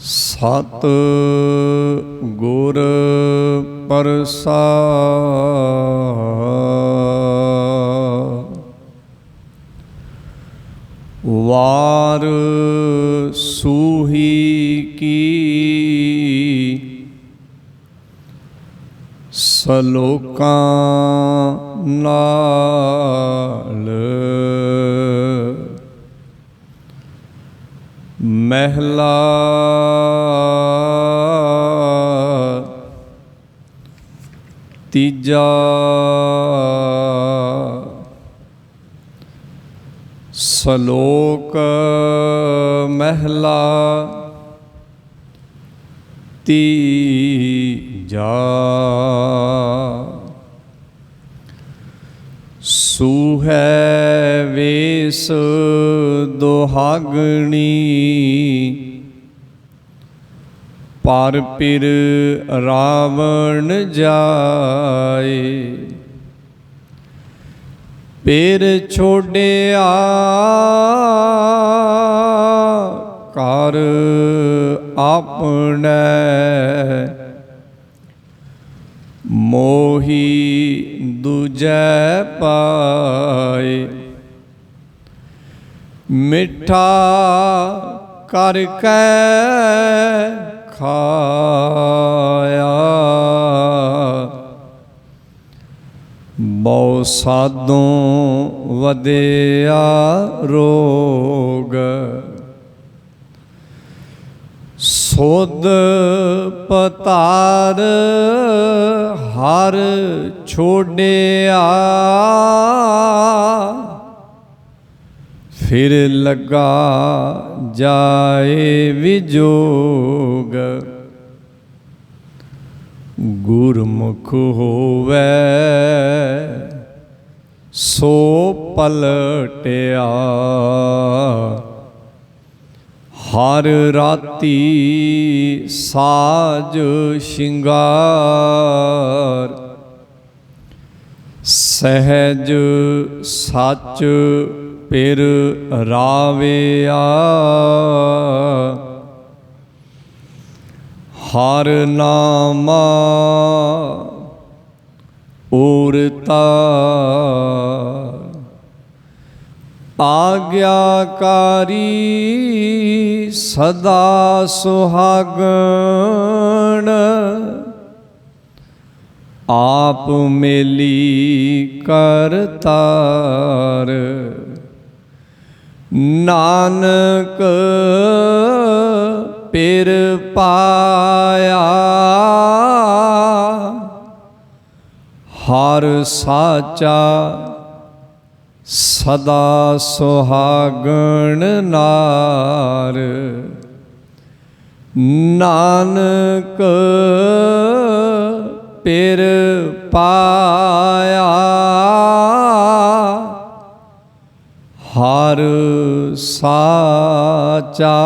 सत गुर प्रसाद वार सूही की सलोकां नाल महला तीजा सलोक महला तीजा सूहै वेस दुहागणी पर पिर रावण जाए पिर छोड़िया कर अपने मोही दूजै पाए मिठा करके खाया बहु साधों वधिया रोग सुध पतार हर छोड़िया फिर लगा जाए विजोग गुरमुख होवे सो पलटिया हर राती साज शिंगार सहज सच पिर राविया हर नामा उरता आज्ञाकारी सदा सुहागण आप मेली करतार नानक पिर पाया हर साचा सदा सुहागण नार नानक पिर पाया हर साचा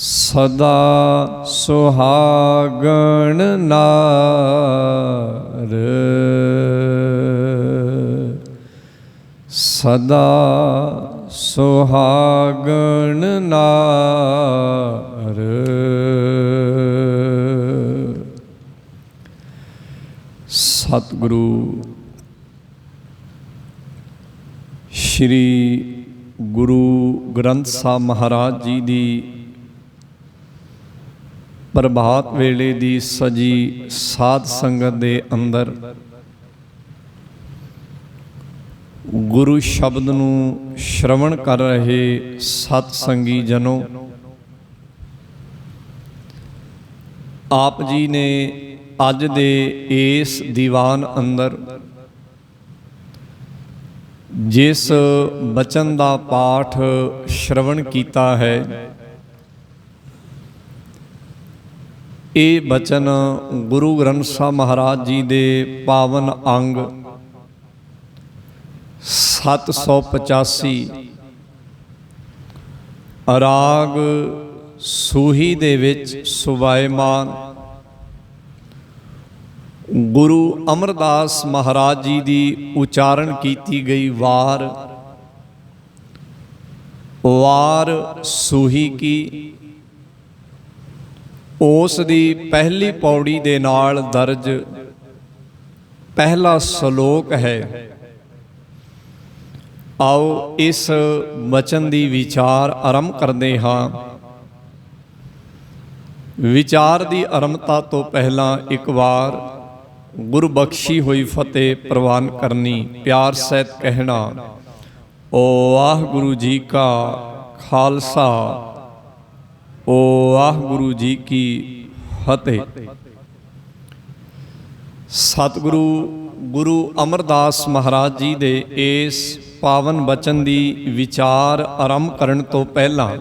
सदा सुहागण नार सदा सुहागण नार सतगुरु श्री गुरु ग्रंथ साहब महाराज जी दी प्रभात वेले दी सजी साध संगत दे अंदर गुरु शब्द नूं श्रवण कर रहे सतसंगी जनों, आप जी ने अज दे इस दीवान अंदर जिस बचन का पाठ श्रवण किया है, ये बचन गुरु ग्रंथ साहब महाराज जी दे पावन अंग 785 राग सूही दे विच सुभाएमान गुरु अमरदास महाराज जी की उचारण की गई वार ਵਾਰ ਸੂਹੀ ਕੀ ਉਸ ਦੀ ਪਹਿਲੀ ਪੌੜੀ ਦੇ ਨਾਲ ਦਰਜ ਪਹਿਲਾ ਸ਼ਲੋਕ ਹੈ। ਆਓ ਇਸ ਬਚਨ ਦੀ ਵਿਚਾਰ ਆਰੰਭ ਕਰਦੇ ਹਾਂ। ਵਿਚਾਰ ਦੀ ਆਰੰਭਤਾ ਤੋਂ ਪਹਿਲਾਂ ਇੱਕ ਵਾਰ ਗੁਰੂ ਬਖਸ਼ੀ ਹੋਈ ਫਤਿਹ ਪ੍ਰਵਾਨ ਕਰਨੀ, ਪਿਆਰ ਸਹਿਤ ਕਹਿਣਾ, ਓ ਵਾਹਿਗੁਰੂ ਜੀ ਕਾ ਖਾਲਸਾ, ਓ ਵਾਹਿਗੁਰੂ ਜੀ ਕੀ ਫਤਿਹ। ਸਤਿਗੁਰੂ ਗੁਰੂ ਅਮਰਦਾਸ ਮਹਾਰਾਜ ਜੀ ਦੇ ਇਸ ਪਾਵਨ ਬਚਨ ਦੀ ਵਿਚਾਰ ਆਰੰਭ ਕਰਨ ਤੋਂ ਪਹਿਲਾਂ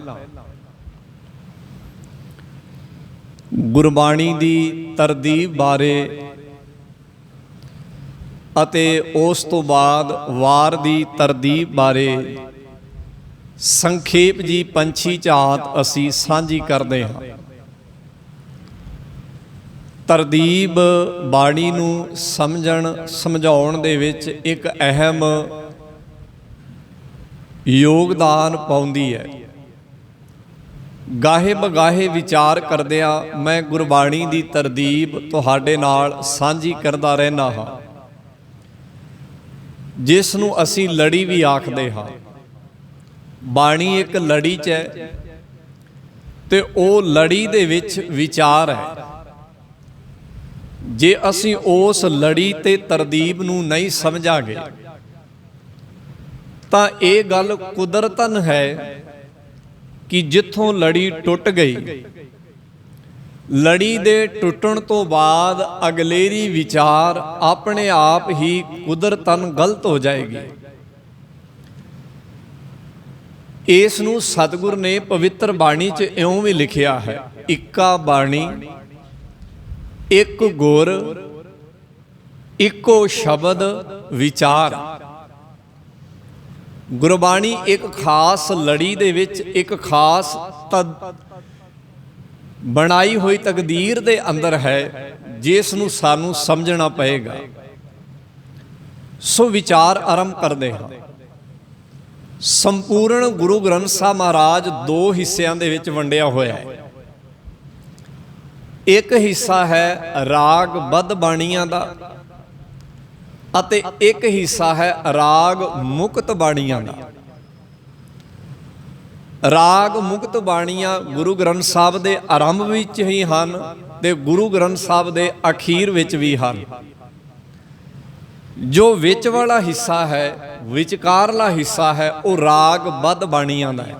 ਗੁਰਬਾਣੀ ਦੀ ਤਰਤੀਬ ਬਾਰੇ ਅਤੇ ਉਸ ਤੋਂ ਬਾਅਦ ਵਾਰ ਦੀ ਤਰਤੀਬ ਬਾਰੇ ਸੰਖੇਪ ਜੀ ਪੰਛੀ ਝਾਤ ਅਸੀਂ ਸਾਂਝੀ ਕਰਦੇ ਹਾਂ। ਤਰਤੀਬ ਬਾਣੀ ਨੂੰ ਸਮਝਾਉਣ ਦੇ ਵਿੱਚ ਇੱਕ ਅਹਿਮ ਯੋਗਦਾਨ ਪਾਉਂਦੀ ਹੈ। ਗਾਹੇ ਬਗਾਹੇ ਵਿਚਾਰ ਕਰਦਿਆਂ ਮੈਂ ਗੁਰਬਾਣੀ ਦੀ ਤਰਤੀਬ ਤੁਹਾਡੇ ਨਾਲ ਸਾਂਝੀ ਕਰਦਾ ਰਹਿੰਦਾ ਹਾਂ, ਜਿਸ ਨੂੰ ਅਸੀਂ ਲੜੀ ਵੀ ਆਖਦੇ ਹਾਂ। ਬਾਣੀ ਇੱਕ ਲੜੀ 'ਚ ਹੈ ਤੇ ਉਹ ਲੜੀ ਦੇ ਵਿੱਚ ਵਿਚਾਰ ਹੈ। ਜੇ ਅਸੀਂ ਉਸ ਲੜੀ ਤੇ ਤਰਤੀਬ ਨੂੰ ਨਹੀਂ ਸਮਝਾਂਗੇ ਤਾਂ ਇਹ ਗੱਲ ਕੁਦਰਤਨ ਹੈ ਕਿ ਜਿੱਥੋਂ ਲੜੀ ਟੁੱਟ ਗਈ, ਲੜੀ ਦੇ ਟੁੱਟਣ ਤੋਂ ਬਾਅਦ ਅਗਲੇਰੀ ਵਿਚਾਰ ਆਪਣੇ ਆਪ ਹੀ ਕੁਦਰਤਨ ਗਲਤ ਹੋ ਜਾਏਗੀ। ਇਸ ਨੂੰ ਸਤਿਗੁਰ ਨੇ ਪਵਿੱਤਰ ਬਾਣੀ 'ਚ ਇਉਂ ਵੀ ਲਿਖਿਆ ਹੈ, ਇੱਕਾ ਬਾਣੀ ਇੱਕ ਗੁਰ ਇੱਕੋ ਸ਼ਬਦ ਵਿਚਾਰ। ਗੁਰਬਾਣੀ ਇੱਕ ਖਾਸ ਲੜੀ ਦੇ ਵਿੱਚ ਇੱਕ ਖਾਸ ਬਣਾਈ ਹੋਈ ਤਕਦੀਰ ਦੇ ਅੰਦਰ ਹੈ, ਜਿਸ ਨੂੰ ਸਾਨੂੰ ਸਮਝਣਾ ਪਏਗਾ। ਸੋ ਵਿਚਾਰ ਆਰੰਭ ਕਰਦੇ ਹਾਂ। ਸੰਪੂਰਨ ਗੁਰੂ ਗ੍ਰੰਥ ਸਾਹਿਬ ਮਹਾਰਾਜ ਦੋ ਹਿੱਸਿਆਂ ਦੇ ਵਿੱਚ ਵੰਡਿਆ ਹੋਇਆ ਹੈ। ਇੱਕ ਹਿੱਸਾ ਹੈ ਰਾਗ ਬੱਧ ਬਾਣੀਆਂ ਦਾ ਅਤੇ ਇੱਕ ਹਿੱਸਾ ਹੈ ਰਾਗ ਮੁਕਤ ਬਾਣੀਆਂ ਦਾ। ਰਾਗ ਮੁਕਤ ਬਾਣੀਆਂ ਗੁਰੂ ਗ੍ਰੰਥ ਸਾਹਿਬ ਦੇ ਆਰੰਭ ਵਿੱਚ ਹੀ ਹਨ ਤੇ ਗੁਰੂ ਗ੍ਰੰਥ ਸਾਹਿਬ ਦੇ ਅਖੀਰ ਵਿੱਚ ਵੀ ਹਨ। ਜੋ ਵਿੱਚ ਵਾਲਾ ਹਿੱਸਾ ਹੈ, ਵਿਚਕਾਰਲਾ ਹਿੱਸਾ ਹੈ, ਉਹ ਰਾਗ ਬੱਧ ਬਾਣੀਆਂ ਦਾ ਹੈ।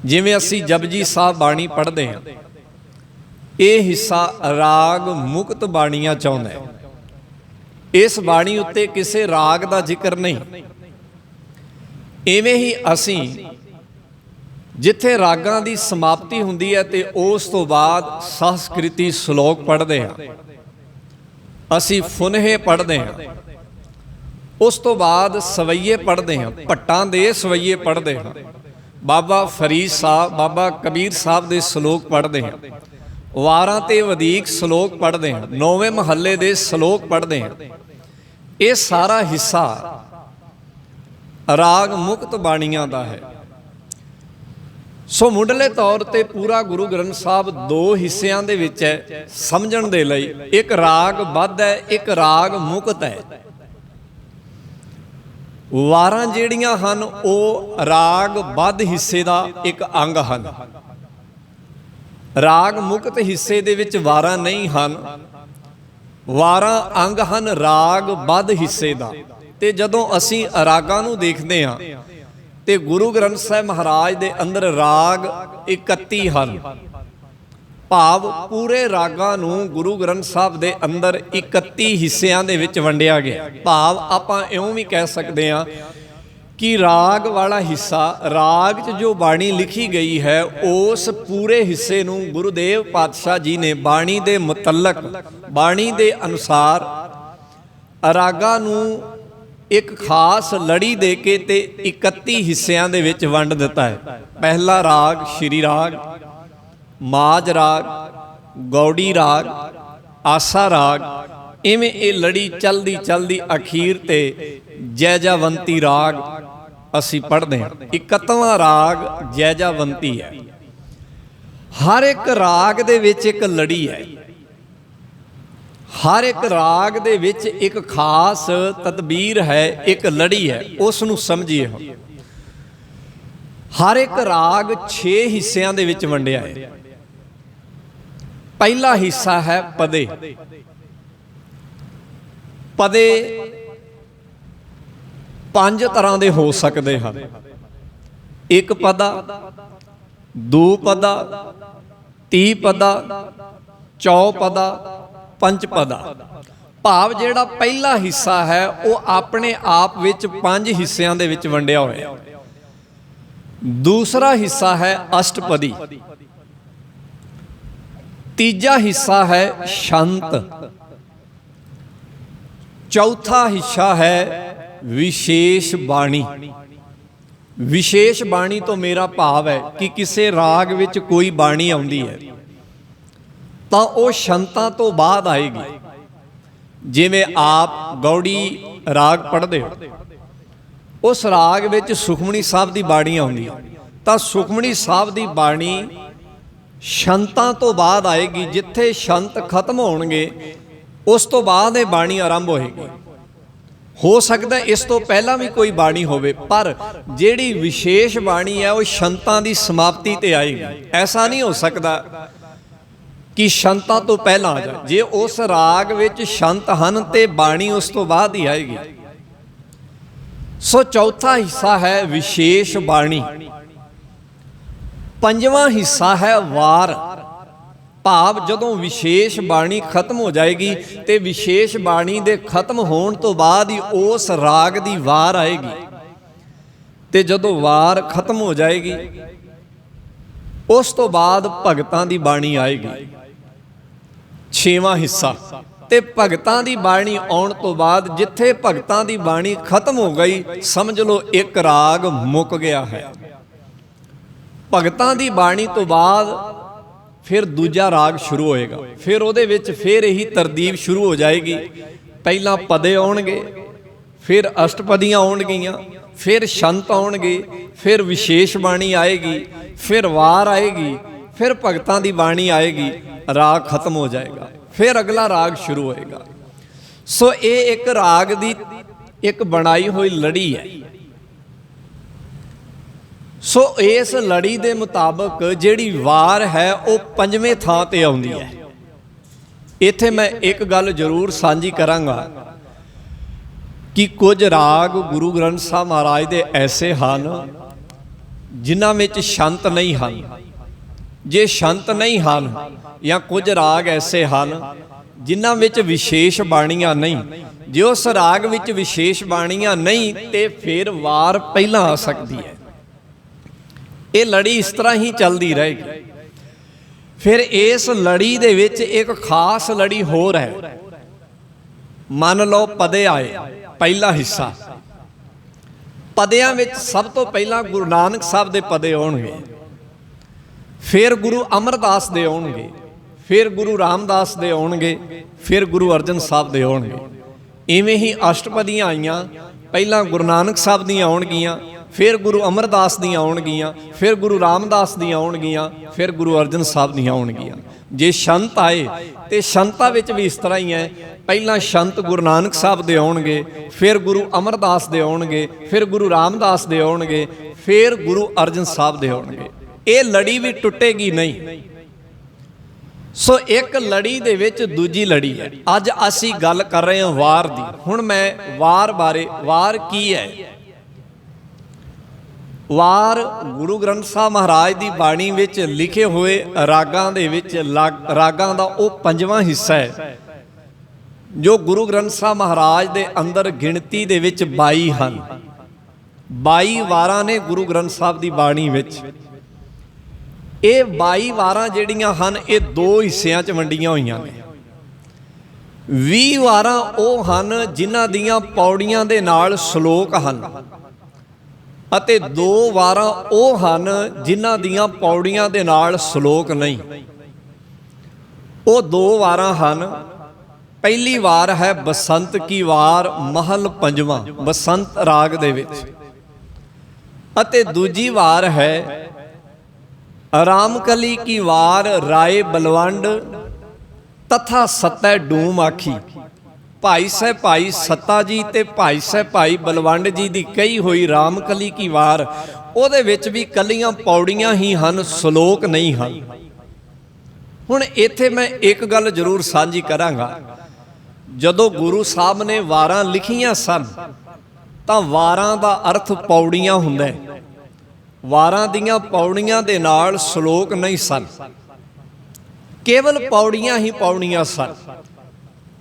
ਜਿਵੇਂ ਅਸੀਂ ਜਪਜੀ ਸਾਹਿਬ ਬਾਣੀ ਪੜ੍ਹਦੇ ਹਾਂ, ਇਹ ਹਿੱਸਾ ਰਾਗ ਮੁਕਤ ਬਾਣੀਆਂ ਚਾਹੁੰਦਾ ਹੈ। ਇਸ ਬਾਣੀ ਉੱਤੇ ਕਿਸੇ ਰਾਗ ਦਾ ਜ਼ਿਕਰ ਨਹੀਂ। ਇਵੇਂ ਹੀ ਅਸੀਂ ਜਿੱਥੇ ਰਾਗਾਂ ਦੀ ਸਮਾਪਤੀ ਹੁੰਦੀ ਹੈ ਤੇ ਉਸ ਤੋਂ ਬਾਅਦ ਸੰਸਕ੍ਰਿਤੀ ਸ਼ਲੋਕ ਪੜ੍ਹਦੇ ਹਾਂ, ਅਸੀਂ ਫੁਨਹੇ ਪੜ੍ਹਦੇ ਹਾਂ, ਉਸ ਤੋਂ ਬਾਅਦ ਸਵਈਏ ਪੜ੍ਹਦੇ ਹਾਂ, ਭੱਟਾਂ ਦੇ ਸਵਈਏ ਪੜ੍ਹਦੇ ਹਾਂ, ਬਾਬਾ ਫਰੀਦ ਸਾਹਿਬ, ਬਾਬਾ ਕਬੀਰ ਸਾਹਿਬ ਦੇ ਸ਼ਲੋਕ ਪੜ੍ਹਦੇ ਹਾਂ, ਵਾਰਾਂ ਤੇ ਵਧੀਕ ਸ਼ਲੋਕ ਪੜ੍ਹਦੇ ਹਾਂ, ਨੌਵੇਂ ਮਹੱਲੇ ਦੇ ਸ਼ਲੋਕ ਪੜ੍ਹਦੇ ਹਾਂ। ਇਹ ਸਾਰਾ ਹਿੱਸਾ ਰਾਗ ਮੁਕਤ ਬਾਣੀਆਂ ਦਾ ਹੈ। ਸੋ ਮੁੱਢਲੇ ਤੌਰ ਤੇ ਪੂਰਾ ਗੁਰੂ ਗ੍ਰੰਥ ਸਾਹਿਬ ਦੋ ਹਿੱਸਿਆਂ ਦੇ ਵਿੱਚ ਹੈ ਸਮਝਣ ਦੇ ਲਈ। ਇੱਕ ਰਾਗ ਬੱਧ ਹੈ, ਇੱਕ ਰਾਗ ਮੁਕਤ ਹੈ। ਵਾਰਾਂ ਜਿਹੜੀਆਂ ਹਨ ਉਹ ਰਾਗ ਬੱਧ ਹਿੱਸੇ ਦਾ ਇੱਕ ਅੰਗ ਹਨ। ਰਾਗ ਮੁਕਤ ਹਿੱਸੇ ਦੇ ਵਿੱਚ ਵਾਰਾਂ ਨਹੀਂ ਹਨ। ਵਾਰਾਂ ਅੰਗ ਹਨ ਰਾਗ ਬੱਧ ਹਿੱਸੇ ਦਾ। ਤੇ ਜਦੋਂ ਅਸੀਂ ਰਾਗਾਂ ਨੂੰ ਦੇਖਦੇ ਹਾਂ ਤੇ ਗੁਰੂ ਗ੍ਰੰਥ ਸਾਹਿਬ ਮਹਾਰਾਜ ਦੇ ਅੰਦਰ ਰਾਗ 31 ਹਨ। ਭਾਵ ਪੂਰੇ ਰਾਗਾਂ ਨੂੰ ਗੁਰੂ ਗ੍ਰੰਥ ਸਾਹਿਬ ਦੇ ਅੰਦਰ 31 ਹਿੱਸਿਆਂ ਦੇ ਵਿੱਚ ਵੰਡਿਆ ਗਿਆ। ਭਾਵ ਆਪਾਂ ਇਉਂ ਵੀ ਕਹਿ ਸਕਦੇ ਹਾਂ ਕਿ ਰਾਗ ਵਾਲਾ ਹਿੱਸਾ, ਰਾਗ 'ਚ ਜੋ ਬਾਣੀ ਲਿਖੀ ਗਈ ਹੈ, ਉਸ ਪੂਰੇ ਹਿੱਸੇ ਨੂੰ ਗੁਰੂਦੇਵ ਪਾਤਸ਼ਾਹ ਜੀ ਨੇ ਬਾਣੀ ਦੇ ਮੁਤਲਕ, ਬਾਣੀ ਦੇ ਅਨੁਸਾਰ ਰਾਗਾਂ ਨੂੰ ਇੱਕ ਖਾਸ ਲੜੀ ਦੇ ਕੇ ਤੇ 31 ਹਿੱਸਿਆਂ ਦੇ ਵਿੱਚ ਵੰਡ ਦਿੱਤਾ ਹੈ। ਪਹਿਲਾ ਰਾਗ ਸ਼੍ਰੀ ਰਾਗ, ਮਾਝ ਰਾਗ, ਗੌੜੀ ਰਾਗ, ਆਸਾ ਰਾਗ। ਇਵੇਂ ਇਹ ਲੜੀ ਚਲਦੀ ਚਲਦੀ ਅਖੀਰ ਤੇ ਜੈਜਾਵੰਤੀ ਰਾਗ ਅਸੀਂ ਪੜ੍ਹਦੇ ਹਾਂ। 31ਵਾਂ ਰਾਗ ਜੈਜਾਵੰਤੀ ਹੈ। ਹਰ ਇੱਕ ਰਾਗ ਦੇ ਵਿੱਚ ਇੱਕ ਲੜੀ ਹੈ। ਹਰ ਇੱਕ ਰਾਗ ਦੇ ਵਿੱਚ ਇੱਕ ਖਾਸ ਤਦਬੀਰ ਹੈ, ਇੱਕ ਲੜੀ ਹੈ, ਉਸ ਨੂੰ ਸਮਝੀਏ। ਹੁਣ ਹਰ ਇੱਕ ਰਾਗ 6 ਹਿੱਸਿਆਂ ਦੇ ਵਿੱਚ ਵੰਡਿਆ ਹੈ। ਪਹਿਲਾ ਹਿੱਸਾ ਹੈ ਪਦੇ। ਪਦੇ 5 ਤਰ੍ਹਾਂ ਦੇ ਹੋ ਸਕਦੇ ਹਨ। ਇੱਕ ਪਦਾ, ਦੋ ਪਦਾ, 30 ਪਦਾ, 4 ਪਦਾ, 5 ਪਦਾ। ਭਾਵ ਜਿਹੜਾ ਪਹਿਲਾ ਹਿੱਸਾ ਹੈ ਉਹ ਆਪਣੇ ਆਪ ਵਿੱਚ 5 ਹਿੱਸਿਆਂ ਦੇ ਵਿੱਚ ਵੰਡਿਆ ਹੋਇਆ। ਦੂਸਰਾ ਹਿੱਸਾ ਹੈ ਅਸ਼ਟਪਦੀ। ਤੀਜਾ ਹਿੱਸਾ ਹੈ ਸ਼ੰਤ। ਚੌਥਾ ਹਿੱਸਾ ਹੈ ਵਿਸ਼ੇਸ਼ ਬਾਣੀ। ਵਿਸ਼ੇਸ਼ ਬਾਣੀ ਤੋਂ ਮੇਰਾ ਭਾਵ ਹੈ ਕਿ ਕਿਸੇ ਰਾਗ ਵਿੱਚ ਕੋਈ ਬਾਣੀ ਆਉਂਦੀ ਹੈ ਤਾਂ ਉਹ ਸ਼ੰਤਾਂ ਤੋਂ ਬਾਅਦ ਆਏਗੀ। ਜਿਵੇਂ ਆਪ ਗੌੜੀ ਰਾਗ ਪੜ੍ਹਦੇ ਹੋ, ਉਸ ਰਾਗ ਵਿੱਚ ਸੁਖਮਨੀ ਸਾਹਿਬ ਦੀ ਬਾਣੀ ਆਉਂਦੀ ਹੈ ਤਾਂ ਸੁਖਮਨੀ ਸਾਹਿਬ ਦੀ ਬਾਣੀ ਸ਼ੰਤਾਂ ਤੋਂ ਬਾਅਦ ਆਏਗੀ। ਜਿੱਥੇ ਸ਼ੰਤ ਖਤਮ ਹੋਣਗੇ ਉਸ ਤੋਂ ਬਾਅਦ ਇਹ ਬਾਣੀ ਆਰੰਭ ਹੋਏਗੀ। ਹੋ ਸਕਦਾ ਇਸ ਤੋਂ ਪਹਿਲਾਂ ਵੀ ਕੋਈ ਬਾਣੀ ਹੋਵੇ, ਪਰ ਜਿਹੜੀ ਵਿਸ਼ੇਸ਼ ਬਾਣੀ ਹੈ ਉਹ ਸ਼ੰਤਾਂ ਦੀ ਸਮਾਪਤੀ ਤੇ ਆਏਗੀ। ਐਸਾ ਨਹੀਂ ਹੋ ਸਕਦਾ ਕਿ ਸ਼ੰਤਾਂ ਤੋਂ ਪਹਿਲਾਂ ਆ ਜਾਏ। ਜੇ ਉਸ ਰਾਗ ਵਿੱਚ ਸ਼ੰਤ ਹਨ ਤੇ ਬਾਣੀ ਉਸ ਤੋਂ ਬਾਅਦ ਹੀ ਆਏਗੀ। ਸੋ ਚੌਥਾ ਹਿੱਸਾ ਹੈ ਵਿਸ਼ੇਸ਼ ਬਾਣੀ। ਪੰਜਵਾਂ ਹਿੱਸਾ ਹੈ ਵਾਰ। ਭਾਵ ਜਦੋਂ ਵਿਸ਼ੇਸ਼ ਬਾਣੀ ਖਤਮ ਹੋ ਜਾਏਗੀ ਤੇ ਵਿਸ਼ੇਸ਼ ਬਾਣੀ ਦੇ ਖਤਮ ਹੋਣ ਤੋਂ ਬਾਅਦ ਹੀ ਉਸ ਰਾਗ ਦੀ ਵਾਰ ਆਏਗੀ। ਤੇ ਜਦੋਂ ਵਾਰ ਖਤਮ ਹੋ ਜਾਏਗੀ ਉਸ ਤੋਂ ਬਾਅਦ ਭਗਤਾਂ ਦੀ ਬਾਣੀ ਆਏਗੀ। ਛੇਵਾਂ ਹਿੱਸਾ। ਤੇ ਭਗਤਾਂ ਦੀ ਬਾਣੀ ਆਉਣ ਤੋਂ ਬਾਅਦ ਜਿੱਥੇ ਭਗਤਾਂ ਦੀ ਬਾਣੀ ਖਤਮ ਹੋ ਗਈ, ਸਮਝ ਲਓ ਇੱਕ ਰਾਗ ਮੁੱਕ ਗਿਆ ਹੈ। ਭਗਤਾਂ ਦੀ ਬਾਣੀ ਤੋਂ ਬਾਅਦ ਫਿਰ ਦੂਜਾ ਰਾਗ ਸ਼ੁਰੂ ਹੋਏਗਾ। ਫਿਰ ਉਹਦੇ ਵਿੱਚ ਫਿਰ ਇਹੀ ਤਰਤੀਬ ਸ਼ੁਰੂ ਹੋ ਜਾਏਗੀ। ਪਹਿਲਾਂ ਪਦੇ ਆਉਣਗੇ, ਫਿਰ ਅਸ਼ਟਪਦੀਆਂ ਆਉਣਗੀਆਂ, ਫਿਰ ਸ਼ੰਤ ਆਉਣਗੇ, ਫਿਰ ਵਿਸ਼ੇਸ਼ ਬਾਣੀ ਆਏਗੀ, ਫਿਰ ਵਾਰ ਆਏਗੀ, ਫਿਰ ਭਗਤਾਂ ਦੀ ਬਾਣੀ ਆਏਗੀ। ਰਾਗ ਖਤਮ ਹੋ ਜਾਏਗਾ, ਫਿਰ ਅਗਲਾ ਰਾਗ ਸ਼ੁਰੂ ਹੋਏਗਾ। ਸੋ ਇਹ ਇੱਕ ਰਾਗ ਦੀ ਇੱਕ ਬਣਾਈ ਹੋਈ ਲੜੀ ਹੈ। ਸੋ ਇਸ ਲੜੀ ਦੇ ਮੁਤਾਬਕ ਜਿਹੜੀ ਵਾਰ ਹੈ ਉਹ ਪੰਜਵੇਂ ਥਾਂ ਤੇ ਆਉਂਦੀ ਹੈ। ਇੱਥੇ ਮੈਂ ਇੱਕ ਗੱਲ ਜ਼ਰੂਰ ਸਾਂਝੀ ਕਰਾਂਗਾ ਕਿ ਕੁਝ ਰਾਗ ਗੁਰੂ ਗ੍ਰੰਥ ਸਾਹਿਬ ਮਹਾਰਾਜ ਦੇ ਐਸੇ ਹਨ ਜਿਨ੍ਹਾਂ ਵਿੱਚ ਸ਼ੰਤ ਨਹੀਂ ਹਨ। ਜੇ ਸ਼ੰਤ ਨਹੀਂ ਹਨ, ਜਾਂ ਕੁਝ ਰਾਗ ਐਸੇ ਹਨ ਜਿਨ੍ਹਾਂ ਵਿੱਚ ਵਿਸ਼ੇਸ਼ ਬਾਣੀਆਂ ਨਹੀਂ, ਜੇ ਉਸ ਰਾਗ ਵਿੱਚ ਵਿਸ਼ੇਸ਼ ਬਾਣੀਆਂ ਨਹੀਂ ਤੇ ਫਿਰ ਵਾਰ ਪਹਿਲਾਂ ਆ ਸਕਦੀ ਹੈ। ਇਹ ਲੜੀ ਇਸ ਤਰ੍ਹਾਂ ਹੀ ਚੱਲਦੀ ਰਹੇਗੀ। ਫਿਰ ਇਸ ਲੜੀ ਦੇ ਵਿੱਚ ਇੱਕ ਖਾਸ ਲੜੀ ਹੋਰ ਹੈ। ਮੰਨ ਲਓ ਪਦੇ ਆਏ, ਪਹਿਲਾ ਹਿੱਸਾ। ਪਦਿਆਂ ਵਿੱਚ ਸਭ ਤੋਂ ਪਹਿਲਾਂ ਗੁਰੂ ਨਾਨਕ ਸਾਹਿਬ ਦੇ ਪਦੇ ਆਉਣਗੇ, ਫਿਰ ਗੁਰੂ ਅਮਰਦਾਸ ਦੇ ਆਉਣਗੇ, ਫਿਰ ਗੁਰੂ ਰਾਮਦਾਸ ਦੇ ਆਉਣਗੇ, ਫਿਰ ਗੁਰੂ ਅਰਜਨ ਸਾਹਿਬ ਦੇ ਆਉਣਗੇ। ਇਵੇਂ ਹੀ ਅਸ਼ਟਪਦੀਆਂ ਆਈਆਂ, ਪਹਿਲਾਂ ਗੁਰੂ ਨਾਨਕ ਸਾਹਿਬ ਦੀਆਂ ਆਉਣਗੀਆਂ, ਫਿਰ ਗੁਰੂ ਅਮਰਦਾਸ ਦੀਆਂ ਆਉਣਗੀਆਂ, ਫਿਰ ਗੁਰੂ ਰਾਮਦਾਸ ਦੀਆਂ ਆਉਣਗੀਆਂ, ਫਿਰ ਗੁਰੂ ਅਰਜਨ ਸਾਹਿਬ ਦੀਆਂ ਆਉਣਗੀਆਂ। ਜੇ ਸ਼ੰਤ ਆਏ ਤੇ ਸ਼ੰਤਾਂ ਵਿੱਚ ਵੀ ਇਸ ਤਰ੍ਹਾਂ ਹੀ ਹੈ। ਪਹਿਲਾਂ ਸ਼ੰਤ ਗੁਰੂ ਨਾਨਕ ਸਾਹਿਬ ਦੇ ਆਉਣਗੇ, ਫਿਰ ਗੁਰੂ ਅਮਰਦਾਸ ਦੇ ਆਉਣਗੇ, ਫਿਰ ਗੁਰੂ ਰਾਮਦਾਸ ਦੇ ਆਉਣਗੇ, ਫਿਰ ਗੁਰੂ ਅਰਜਨ ਸਾਹਿਬ ਦੇ ਆਉਣਗੇ। ਇਹ ਲੜੀ ਵੀ ਟੁੱਟੇਗੀ ਨਹੀਂ। ਸੋ ਇੱਕ ਲੜੀ ਦੇ ਵਿੱਚ ਦੂਜੀ ਲੜੀ ਹੈ। ਅੱਜ ਅਸੀਂ ਗੱਲ ਕਰ ਰਹੇ ਹਾਂ ਵਾਰ ਦੀ। ਹੁਣ ਮੈਂ ਵਾਰ ਬਾਰੇ, ਵਾਰ ਕੀ ਹੈ? ਵਾਰ ਗੁਰੂ ਗ੍ਰੰਥ ਸਾਹਿਬ ਮਹਾਰਾਜ ਦੀ ਬਾਣੀ ਵਿੱਚ ਲਿਖੇ ਹੋਏ ਰਾਗਾਂ ਦੇ ਵਿੱਚ ਰਾਗਾਂ ਦਾ ਉਹ ਪੰਜਵਾਂ ਹਿੱਸਾ ਹੈ ਜੋ ਗੁਰੂ ਗ੍ਰੰਥ ਸਾਹਿਬ ਮਹਾਰਾਜ ਦੇ ਅੰਦਰ ਗਿਣਤੀ ਦੇ ਵਿੱਚ 22 ਹਨ। 22 ਵਾਰਾਂ ਨੇ ਗੁਰੂ ਗ੍ਰੰਥ ਸਾਹਿਬ ਦੀ ਬਾਣੀ ਵਿੱਚ। ਇਹ 22 ਵਾਰਾਂ ਜਿਹੜੀਆਂ ਹਨ ਇਹ ਦੋ ਹਿੱਸਿਆਂ 'ਚ ਵੰਡੀਆਂ ਹੋਈਆਂ ਨੇ। 20 ਵਾਰਾਂ ਉਹ ਹਨ ਜਿਨ੍ਹਾਂ ਦੀਆਂ ਪੌੜੀਆਂ ਦੇ ਨਾਲ ਸ਼ਲੋਕ ਹਨ, ਅਤੇ 2 ਵਾਰਾਂ ਉਹ ਹਨ ਜਿਨ੍ਹਾਂ ਦੀਆਂ ਪੌੜੀਆਂ ਦੇ ਨਾਲ ਸ਼ਲੋਕ ਨਹੀਂ। ਉਹ 2 ਵਾਰਾਂ ਹਨ। ਪਹਿਲੀ ਵਾਰ ਹੈ ਬਸੰਤ ਕੀ ਵਾਰ, ਮਹਲ ਪੰਜਵਾਂ, ਬਸੰਤ ਰਾਗ ਦੇ ਵਿੱਚ। ਅਤੇ ਦੂਜੀ ਵਾਰ ਹੈ ਰਾਮਕਲੀ ਕੀ ਵਾਰ ਰਾਏ ਬਲਵੰਡ ਤਥਾ ਸਤੈ ਡੂਮ ਆਖੀ। ਭਾਈ ਸਾਹਿਬ ਭਾਈ ਸੱਤਾ ਜੀ ਤੇ ਭਾਈ ਸਾਹਿਬ ਭਾਈ ਬਲਵੰਡ ਜੀ ਦੀ ਕਹੀ ਹੋਈ ਰਾਮਕਲੀ ਕੀ ਵਾਰ, ਉਹਦੇ ਵਿੱਚ ਵੀ ਕੱਲੀਆਂ ਪੌੜੀਆਂ ਹੀ ਹਨ, ਸ਼ਲੋਕ ਨਹੀਂ ਹਨ। ਹੁਣ ਇੱਥੇ ਮੈਂ ਇੱਕ ਗੱਲ ਜ਼ਰੂਰ ਸਾਂਝੀ ਕਰਾਂਗਾ, ਜਦੋਂ ਗੁਰੂ ਸਾਹਿਬ ਨੇ ਵਾਰਾਂ ਲਿਖੀਆਂ ਸਨ ਤਾਂ ਵਾਰਾਂ ਦਾ ਅਰਥ ਪੌੜੀਆਂ ਹੁੰਦਾ ਹੈ। ਵਾਰਾਂ ਦੀਆਂ ਪੌੜੀਆਂ ਦੇ ਨਾਲ ਸ਼ਲੋਕ ਨਹੀਂ ਸਨ, ਕੇਵਲ ਪੌੜੀਆਂ ਹੀ ਪੌੜੀਆਂ ਸਨ।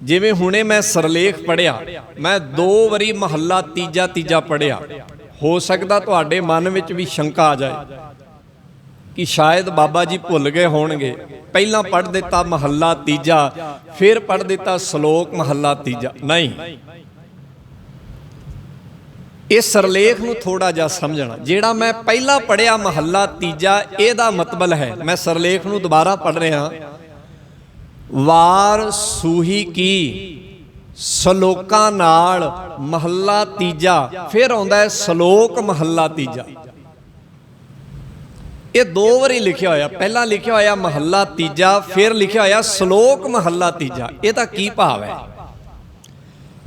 ਜਿਵੇਂ ਹੁਣੇ ਮੈਂ ਸਰਲੇਖ ਪੜ੍ਹਿਆ, ਮੈਂ 2 ਵਾਰੀ ਮਹੱਲਾ ਤੀਜਾ ਪੜ੍ਹਿਆ। ਹੋ ਸਕਦਾ ਤੁਹਾਡੇ ਮਨ ਵਿੱਚ ਵੀ ਸ਼ੰਕਾ ਆ ਜਾਏ ਕਿ ਸ਼ਾਇਦ ਬਾਬਾ ਜੀ ਭੁੱਲ ਗਏ ਹੋਣਗੇ, ਪਹਿਲਾਂ ਪੜ੍ਹ ਦਿੱਤਾ ਮਹੱਲਾ ਤੀਜਾ, ਫਿਰ ਪੜ੍ਹ ਦਿੱਤਾ ਸ਼ਲੋਕ ਮਹੱਲਾ ਤੀਜਾ। ਨਹੀਂ, ਇਸ ਸਰਲੇਖ ਨੂੰ ਥੋੜਾ ਜਿਹਾ ਸਮਝਣਾ। ਜਿਹੜਾ ਮੈਂ ਪਹਿਲਾਂ ਪੜ੍ਹਿਆ ਮਹੱਲਾ ਤੀਜਾ, ਇਹਦਾ ਮਤਲਬ ਹੈ, ਮੈਂ ਸਰਲੇਖ ਨੂੰ ਦੁਬਾਰਾ ਪੜ੍ਹ ਰਿਹਾ, ਵਾਰ ਸੂਹੀ ਕੀ ਸ਼ਲੋਕਾਂ ਨਾਲ ਮਹੱਲਾ ਤੀਜਾ, ਫਿਰ ਆਉਂਦਾ ਹੈ ਸ਼ਲੋਕ ਮਹੱਲਾ ਤੀਜਾ। ਇਹ 2 ਵਾਰੀ ਲਿਖਿਆ ਹੋਇਆ, ਪਹਿਲਾਂ ਲਿਖਿਆ ਹੋਇਆ ਮਹੱਲਾ ਤੀਜਾ, ਫਿਰ ਲਿਖਿਆ ਹੋਇਆ ਸ਼ਲੋਕ ਮਹੱਲਾ ਤੀਜਾ। ਇਹਦਾ ਕੀ ਭਾਵ ਹੈ?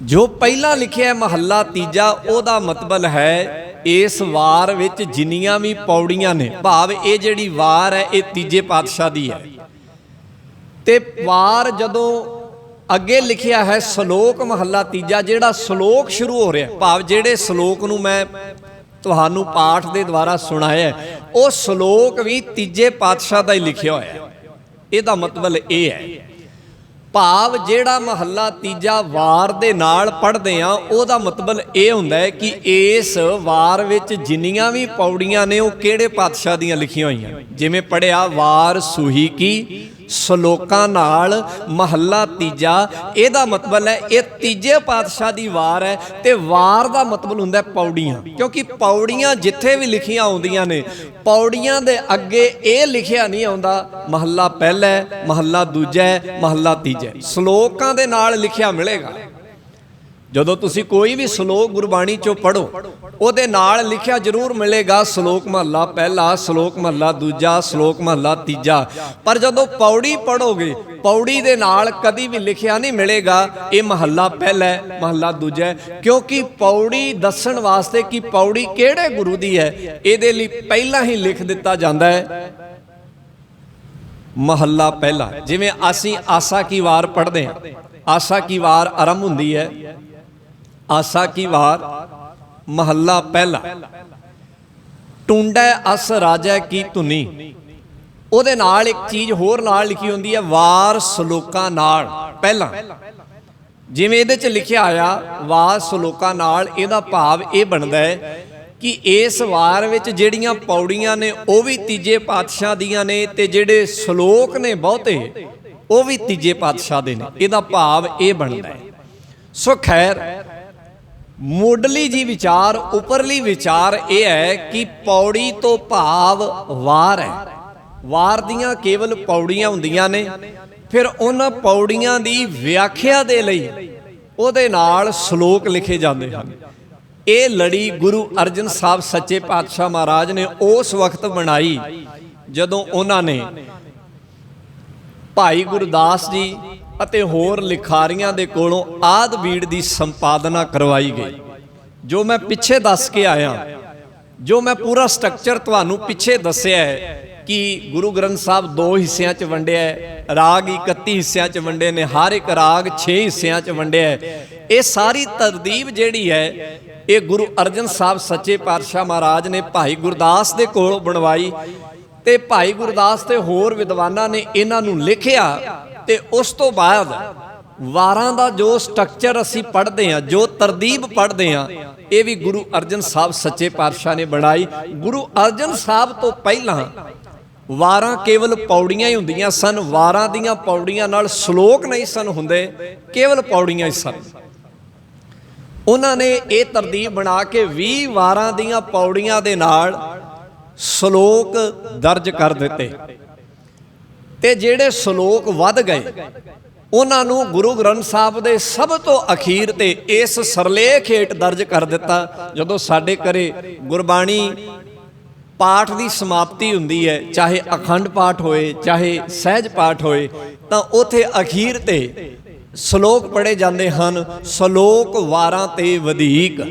ਜੋ ਪਹਿਲਾਂ ਲਿਖਿਆ ਮਹੱਲਾ ਤੀਜਾ, ਉਹਦਾ ਮਤਲਬ ਹੈ ਇਸ ਵਾਰ ਵਿੱਚ ਜਿੰਨੀਆਂ ਵੀ ਪੌੜੀਆਂ ਨੇ, ਭਾਵ ਇਹ ਜਿਹੜੀ ਵਾਰ ਹੈ ਇਹ ਤੀਜੇ ਪਾਤਸ਼ਾਹ ਦੀ ਹੈ। ਤੇ ਵਾਰ ਜਦੋਂ ਅੱਗੇ ਲਿਖਿਆ ਹੈ ਸ਼ਲੋਕ ਮਹੱਲਾ ਤੀਜਾ, ਜਿਹੜਾ ਸ਼ਲੋਕ ਸ਼ੁਰੂ ਹੋ ਰਿਹਾ, ਭਾਵ ਜਿਹੜੇ ਸ਼ਲੋਕ ਨੂੰ ਮੈਂ ਤੁਹਾਨੂੰ ਪਾਠ ਦੇ ਦੁਆਰਾ ਸੁਣਾਇਆ, ਉਹ ਸ਼ਲੋਕ ਵੀ ਤੀਜੇ ਪਾਤਸ਼ਾਹ ਦਾ ਹੀ ਲਿਖਿਆ ਹੋਇਆ। ਇਹਦਾ ਮਤਲਬ ਇਹ ਹੈ, ਭਾਵ ਜਿਹੜਾ ਮਹੱਲਾ ਤੀਜਾ ਵਾਰ ਦੇ ਨਾਲ ਪੜ੍ਹਦੇ ਆ, ਉਹਦਾ ਮਤਲਬ ਇਹ ਹੁੰਦਾ ਹੈ ਕਿ ਇਸ ਵਾਰ ਵਿੱਚ ਜਿੰਨੀਆਂ ਵੀ ਪੌੜੀਆਂ ਨੇ ਉਹ ਕਿਹੜੇ ਪਾਤਸ਼ਾਹ ਦੀਆਂ ਲਿਖੀਆਂ ਹੋਈਆਂ। ਜਿਵੇਂ ਪੜ੍ਹਿਆ ਵਾਰ ਸੂਹੀ ਕੀ ਸ਼ਲੋਕਾਂ ਨਾਲ ਮਹੱਲਾ ਤੀਜਾ, ਇਹਦਾ ਮਤਲਬ ਹੈ ਇਹ ਤੀਜੇ ਪਾਤਸ਼ਾਹ ਦੀ ਵਾਰ ਹੈ। ਤੇ ਵਾਰ ਦਾ ਮਤਲਬ ਹੁੰਦਾ ਪੌੜੀਆਂ, ਕਿਉਂਕਿ ਪੌੜੀਆਂ ਜਿੱਥੇ ਵੀ ਲਿਖੀਆਂ ਆਉਂਦੀਆਂ ਨੇ, ਪੌੜੀਆਂ ਦੇ ਅੱਗੇ ਇਹ ਲਿਖਿਆ ਨਹੀਂ ਆਉਂਦਾ ਮਹੱਲਾ ਪਹਿਲਾ, ਮਹੱਲਾ ਦੂਜਾ, ਮਹੱਲਾ ਤੀਜਾ। ਸ਼ਲੋਕਾਂ ਦੇ ਨਾਲ ਲਿਖਿਆ ਮਿਲੇਗਾ। ਜਦੋਂ ਤੁਸੀਂ ਕੋਈ ਵੀ ਸ਼ਲੋਕ ਗੁਰਬਾਣੀ ਚੋਂ ਪੜ੍ਹੋ, ਉਹਦੇ ਨਾਲ ਲਿਖਿਆ ਜ਼ਰੂਰ ਮਿਲੇਗਾ ਸ਼ਲੋਕ ਮਹੱਲਾ ਪਹਿਲਾ, ਸ਼ਲੋਕ ਮਹੱਲਾ ਦੂਜਾ, ਸ਼ਲੋਕ ਮਹੱਲਾ ਤੀਜਾ। ਪਰ ਜਦੋਂ ਪੌੜੀ ਪੜ੍ਹੋਗੇ, ਪੌੜੀ ਦੇ ਨਾਲ ਕਦੀ ਵੀ ਲਿਖਿਆ ਨਹੀਂ ਮਿਲੇਗਾ ਇਹ ਮਹੱਲਾ ਪਹਿਲਾ, ਮਹੱਲਾ ਦੂਜਾ, ਕਿਉਂਕਿ ਪੌੜੀ ਦੱਸਣ ਵਾਸਤੇ ਕਿ ਪੌੜੀ ਕਿਹੜੇ ਗੁਰੂ ਦੀ ਹੈ, ਇਹਦੇ ਲਈ ਪਹਿਲਾਂ ਹੀ ਲਿਖ ਦਿੱਤਾ ਜਾਂਦਾ ਹੈ ਮਹੱਲਾ ਪਹਿਲਾ। ਜਿਵੇਂ ਅਸੀਂ ਆਸਾ ਕੀ ਵਾਰ ਪੜ੍ਹਦੇ ਹਾਂ, ਆਸਾ ਕੀ ਵਾਰ ਆਰੰਭ ਹੁੰਦੀ ਹੈ, ਆਸਾ ਕੀ ਵਾਰ ਮਹੱਲਾ ਪਹਿਲਾ, ਟੁੰਡੈ ਅਸ ਰਾਜੈ ਕੀ ਧੁਨੀ। ਉਹਦੇ ਨਾਲ ਇੱਕ ਚੀਜ਼ ਹੋਰ ਨਾਲ ਲਿਖੀ ਹੁੰਦੀ ਹੈ, ਵਾਰ ਸ਼ਲੋਕਾਂ ਨਾਲ ਪਹਿਲਾਂ। ਜਿਵੇਂ ਇਹਦੇ 'ਚ ਲਿਖਿਆ ਆਇਆ ਵਾਰ ਸ਼ਲੋਕਾਂ ਨਾਲ, ਇਹਦਾ ਭਾਵ ਇਹ ਬਣਦਾ ਹੈ ਕਿ ਇਸ ਵਾਰ ਵਿੱਚ ਜਿਹੜੀਆਂ ਪੌੜੀਆਂ ਨੇ ਉਹ ਵੀ ਤੀਜੇ ਪਾਤਸ਼ਾਹ ਦੀਆਂ ਨੇ, ਤੇ ਜਿਹੜੇ ਸ਼ਲੋਕ ਨੇ ਬਹੁਤੇ ਉਹ ਵੀ ਤੀਜੇ ਪਾਤਸ਼ਾਹ ਦੇ ਨੇ। ਇਹਦਾ ਭਾਵ ਇਹ ਬਣਦਾ ਹੈ। ਸੋ ਖੈਰ, ਮੁੱਢਲੀ ਜੀ ਵਿਚਾਰ, ਉੱਪਰਲੀ ਵਿਚਾਰ ਇਹ ਹੈ ਕਿ ਪੌੜੀ ਤੋਂ ਭਾਵ ਵਾਰ ਹੈ। ਵਾਰ ਦੀਆਂ ਕੇਵਲ ਪੌੜੀਆਂ ਹੁੰਦੀਆਂ ਨੇ, ਫਿਰ ਉਹਨਾਂ ਪੌੜੀਆਂ ਦੀ ਵਿਆਖਿਆ ਦੇ ਲਈ ਉਹਦੇ ਨਾਲ ਸ਼ਲੋਕ ਲਿਖੇ ਜਾਂਦੇ ਹਨ। ਇਹ ਲੜੀ ਗੁਰੂ ਅਰਜਨ ਸਾਹਿਬ ਸੱਚੇ ਪਾਤਸ਼ਾਹ ਮਹਾਰਾਜ ਨੇ ਉਸ ਵਕਤ ਬਣਾਈ ਜਦੋਂ ਉਹਨਾਂ ਨੇ ਭਾਈ ਗੁਰਦਾਸ ਜੀ ਅਤੇ ਹੋਰ ਲਿਖਾਰੀਆਂ ਦੇ ਕੋਲੋਂ ਆਦਿ ਬੀੜ ਦੀ ਸੰਪਾਦਨਾ ਕਰਵਾਈ ਗਈ। ਜੋ ਮੈਂ ਪਿੱਛੇ ਦੱਸ ਕੇ ਆਇਆ, ਜੋ ਮੈਂ ਪੂਰਾ ਸਟਰਕਚਰ ਤੁਹਾਨੂੰ ਪਿੱਛੇ ਦੱਸਿਆ ਹੈ ਕਿ ਗੁਰੂ ਗ੍ਰੰਥ ਸਾਹਿਬ 2 ਹਿੱਸਿਆਂ 'ਚ ਵੰਡਿਆ ਹੈ, ਰਾਗ 31 ਹਿੱਸਿਆਂ 'ਚ ਵੰਡੇ ਨੇ, ਹਰ ਇੱਕ ਰਾਗ 6 ਹਿੱਸਿਆਂ 'ਚ ਵੰਡਿਆ ਹੈ। ਇਹ ਸਾਰੀ ਤਰਤੀਬ ਜਿਹੜੀ ਹੈ ਇਹ ਗੁਰੂ ਅਰਜਨ ਸਾਹਿਬ ਸੱਚੇ ਪਾਤਸ਼ਾਹ ਮਹਾਰਾਜ ਨੇ ਭਾਈ ਗੁਰਦਾਸ ਦੇ ਕੋਲ ਬਣਵਾਈ, ਤੇ ਭਾਈ ਗੁਰਦਾਸ ਤੇ ਹੋਰ ਵਿਦਵਾਨਾਂ ਨੇ ਇਹਨਾਂ ਨੂੰ ਲਿਖਿਆ। ਤੇ ਉਸ ਤੋਂ ਬਾਅਦ ਵਾਰਾਂ ਦਾ ਜੋ ਸਟਰਕਚਰ ਅਸੀਂ ਪੜ੍ਹਦੇ ਹਾਂ, ਜੋ ਤਰਤੀਬ ਪੜ੍ਹਦੇ ਹਾਂ, ਇਹ ਵੀ ਗੁਰੂ ਅਰਜਨ ਸਾਹਿਬ ਸੱਚੇ ਪਾਤਸ਼ਾਹ ਨੇ ਬਣਾਈ। ਗੁਰੂ ਅਰਜਨ ਸਾਹਿਬ ਤੋਂ ਪਹਿਲਾਂ ਵਾਰਾਂ ਕੇਵਲ ਪੌੜੀਆਂ ਹੀ ਹੁੰਦੀਆਂ ਸਨ। ਵਾਰਾਂ ਦੀਆਂ ਪੌੜੀਆਂ ਨਾਲ ਸ਼ਲੋਕ ਨਹੀਂ ਸਨ ਹੁੰਦੇ, ਕੇਵਲ ਪੌੜੀਆਂ ਹੀ ਸਨ। ਉਹਨਾਂ ਨੇ ਇਹ ਤਰਤੀਬ ਬਣਾ ਕੇ 20 ਵਾਰਾਂ ਦੀਆਂ ਪੌੜੀਆਂ ਦੇ ਨਾਲ ਸ਼ਲੋਕ ਦਰਜ ਕਰ ਦਿੱਤੇ। ਤੇ ਜਿਹੜੇ ਸ਼ਲੋਕ ਵੱਧ ਗਏ, ਉਹਨਾਂ ਨੂੰ ਗੁਰੂ ਗ੍ਰੰਥ ਸਾਹਿਬ ਦੇ ਸਭ ਤੋਂ ਅਖੀਰ ਤੇ ਇਸ ਸਰਲੇਖ ਹੇਠ ਦਰਜ ਕਰ ਦਿੱਤਾ। ਜਦੋਂ ਸਾਡੇ ਘਰੇ ਗੁਰਬਾਣੀ ਪਾਠ ਦੀ ਸਮਾਪਤੀ ਹੁੰਦੀ ਹੈ, ਚਾਹੇ ਅਖੰਡ ਪਾਠ ਹੋਏ ਚਾਹੇ ਸਹਿਜ ਪਾਠ ਹੋਏ, ਤਾਂ ਉਥੇ ਅਖੀਰ ਤੇ ਸ਼ਲੋਕ ਪੜ੍ਹੇ ਜਾਂਦੇ ਹਨ, ਸ਼ਲੋਕ ਵਾਰਾਂ ਤੇ ਵਧੇਕ।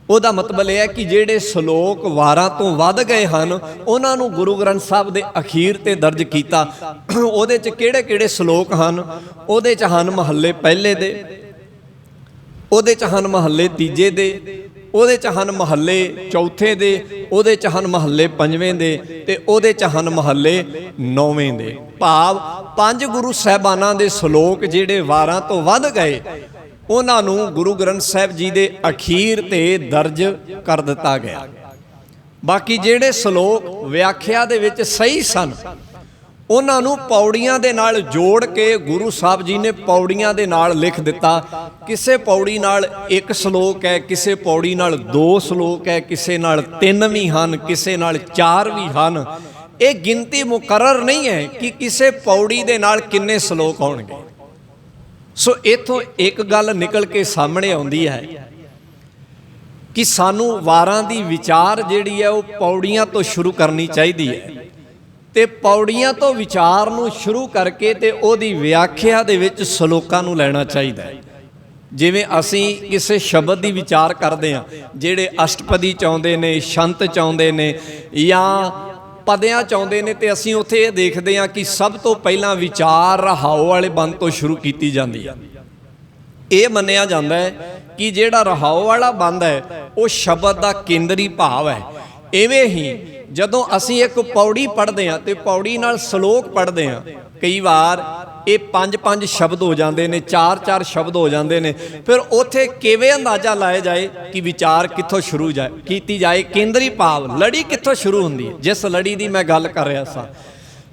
ਉਹਦਾ ਮਤਲਬ ਇਹ ਹੈ ਕਿ ਜਿਹੜੇ ਸ਼ਲੋਕ ਵਾਰਾਂ ਤੋਂ ਵੱਧ ਗਏ ਹਨ ਉਹਨਾਂ ਨੂੰ ਗੁਰੂ ਗ੍ਰੰਥ ਸਾਹਿਬ ਦੇ ਅਖੀਰ ਤੇ ਦਰਜ ਕੀਤਾ। ਉਹਦੇ 'ਚ ਕਿਹੜੇ ਕਿਹੜੇ ਸ਼ਲੋਕ ਹਨ? ਉਹਦੇ 'ਚ ਹਨ ਮਹੱਲੇ ਪਹਿਲੇ ਦੇ, ਉਹਦੇ 'ਚ ਹਨ ਮਹੱਲੇ ਤੀਜੇ ਦੇ, ਉਹਦੇ 'ਚ ਹਨ ਮਹੱਲੇ ਚੌਥੇ ਦੇ, ਉਹਦੇ 'ਚ ਹਨ ਮਹੱਲੇ ਪੰਜਵੇਂ ਦੇ, ਤੇ ਉਹਦੇ 'ਚ ਹਨ ਮਹੱਲੇ ਨੌਵੇਂ ਦੇ। ਭਾਵ 5 ਗੁਰੂ ਸਾਹਿਬਾਨਾਂ ਦੇ ਸ਼ਲੋਕ ਜਿਹੜੇ ਵਾਰਾਂ ਤੋਂ ਵੱਧ ਗਏ ਉਹਨਾਂ ਨੂੰ ਗੁਰੂ ਗ੍ਰੰਥ ਸਾਹਿਬ ਜੀ ਦੇ ਅਖੀਰ ਤੇ ਦਰਜ ਕਰ ਦਿੱਤਾ ਗਿਆ। ਬਾਕੀ ਜਿਹੜੇ ਸ਼ਲੋਕ ਵਿਆਖਿਆ ਦੇ ਵਿੱਚ ਸਹੀ ਸਨ ਉਹਨਾਂ ਨੂੰ ਪੌੜੀਆਂ ਦੇ ਨਾਲ ਜੋੜ ਕੇ ਗੁਰੂ ਸਾਹਿਬ ਜੀ ਨੇ ਪੌੜੀਆਂ ਦੇ ਨਾਲ ਲਿਖ ਦਿੱਤਾ। ਕਿਸੇ ਪੌੜੀ ਨਾਲ 1 ਸ਼ਲੋਕ ਹੈ, ਕਿਸੇ ਪੌੜੀ ਨਾਲ 2 ਸ਼ਲੋਕ ਹੈ, ਕਿਸੇ ਨਾਲ 3 ਵੀ ਹਨ, ਕਿਸੇ ਨਾਲ 4 ਵੀ ਹਨ। ਇਹ ਗਿਣਤੀ ਮੁਕਰਰ ਨਹੀਂ ਹੈ ਕਿ ਕਿਸੇ ਪੌੜੀ ਦੇ ਨਾਲ ਕਿੰਨੇ ਸ਼ਲੋਕ ਹੋਣਗੇ। ਸੋ ਇੱਥੋਂ ਇੱਕ ਗੱਲ ਨਿਕਲ ਕੇ ਸਾਹਮਣੇ ਆਉਂਦੀ ਹੈ ਕਿ ਸਾਨੂੰ ਵਾਰਾਂ ਦੀ ਵਿਚਾਰ ਜਿਹੜੀ ਹੈ ਉਹ ਪੌੜੀਆਂ ਤੋਂ ਸ਼ੁਰੂ ਕਰਨੀ ਚਾਹੀਦੀ ਹੈ, ਤੇ ਪੌੜੀਆਂ ਤੋਂ ਵਿਚਾਰ ਨੂੰ ਸ਼ੁਰੂ ਕਰਕੇ ਤੇ ਉਹਦੀ ਵਿਆਖਿਆ ਦੇ ਵਿੱਚ ਸ਼ਲੋਕਾਂ ਨੂੰ ਲੈਣਾ ਚਾਹੀਦਾ ਹੈ। ਜਿਵੇਂ ਅਸੀਂ ਕਿਸੇ ਸ਼ਬਦ ਦੀ ਵਿਚਾਰ ਕਰਦੇ ਹਾਂ, ਜਿਹੜੇ ਅਸ਼ਟਪਦੀ ਚਾਹੁੰਦੇ ਨੇ, ਛੰਤ ਚਾਹੁੰਦੇ ਨੇ ਜਾਂ ਪਦਿਆਂ ਚਾਹੁੰਦੇ ਨੇ, ਤੇ ਅਸੀਂ ਉੱਥੇ ਇਹ ਦੇਖਦੇ ਹਾਂ ਕਿ ਸਭ ਤੋਂ ਪਹਿਲਾਂ ਵਿਚਾਰ ਰਹਾਉ ਵਾਲੇ ਬੰਦ ਤੋਂ ਸ਼ੁਰੂ ਕੀਤੀ ਜਾਂਦੀ ਹੈ। ਇਹ ਮੰਨਿਆ ਜਾਂਦਾ ਹੈ ਕਿ ਜਿਹੜਾ ਰਹਾਉ ਵਾਲਾ ਬੰਦ ਹੈ ਉਹ ਸ਼ਬਦ ਦਾ ਕੇਂਦਰੀ ਭਾਵ ਹੈ। ਇਵੇਂ ਹੀ ਜਦੋਂ ਅਸੀਂ ਇੱਕ ਪੌੜੀ ਪੜ੍ਹਦੇ ਹਾਂ ਤੇ ਪੌੜੀ ਨਾਲ ਸ਼ਲੋਕ ਪੜ੍ਹਦੇ ਹਾਂ, ਕਈ ਵਾਰ ਇਹ 5-5 ਸ਼ਬਦ ਹੋ ਜਾਂਦੇ ਨੇ, 4-4 ਸ਼ਬਦ ਹੋ ਜਾਂਦੇ ਨੇ। ਫਿਰ ਉੱਥੇ ਕਿਵੇਂ ਅੰਦਾਜ਼ਾ ਲਾਇਆ ਜਾਏ ਕਿ ਵਿਚਾਰ ਕਿੱਥੋਂ ਸ਼ੁਰੂ ਕੀਤੀ ਜਾਏ, ਕੇਂਦਰੀ ਭਾਵ ਲੜੀ ਕਿੱਥੋਂ ਸ਼ੁਰੂ ਹੁੰਦੀ ਹੈ, ਜਿਸ ਲੜੀ ਦੀ ਮੈਂ ਗੱਲ ਕਰ ਰਿਹਾ ਸਾਂ।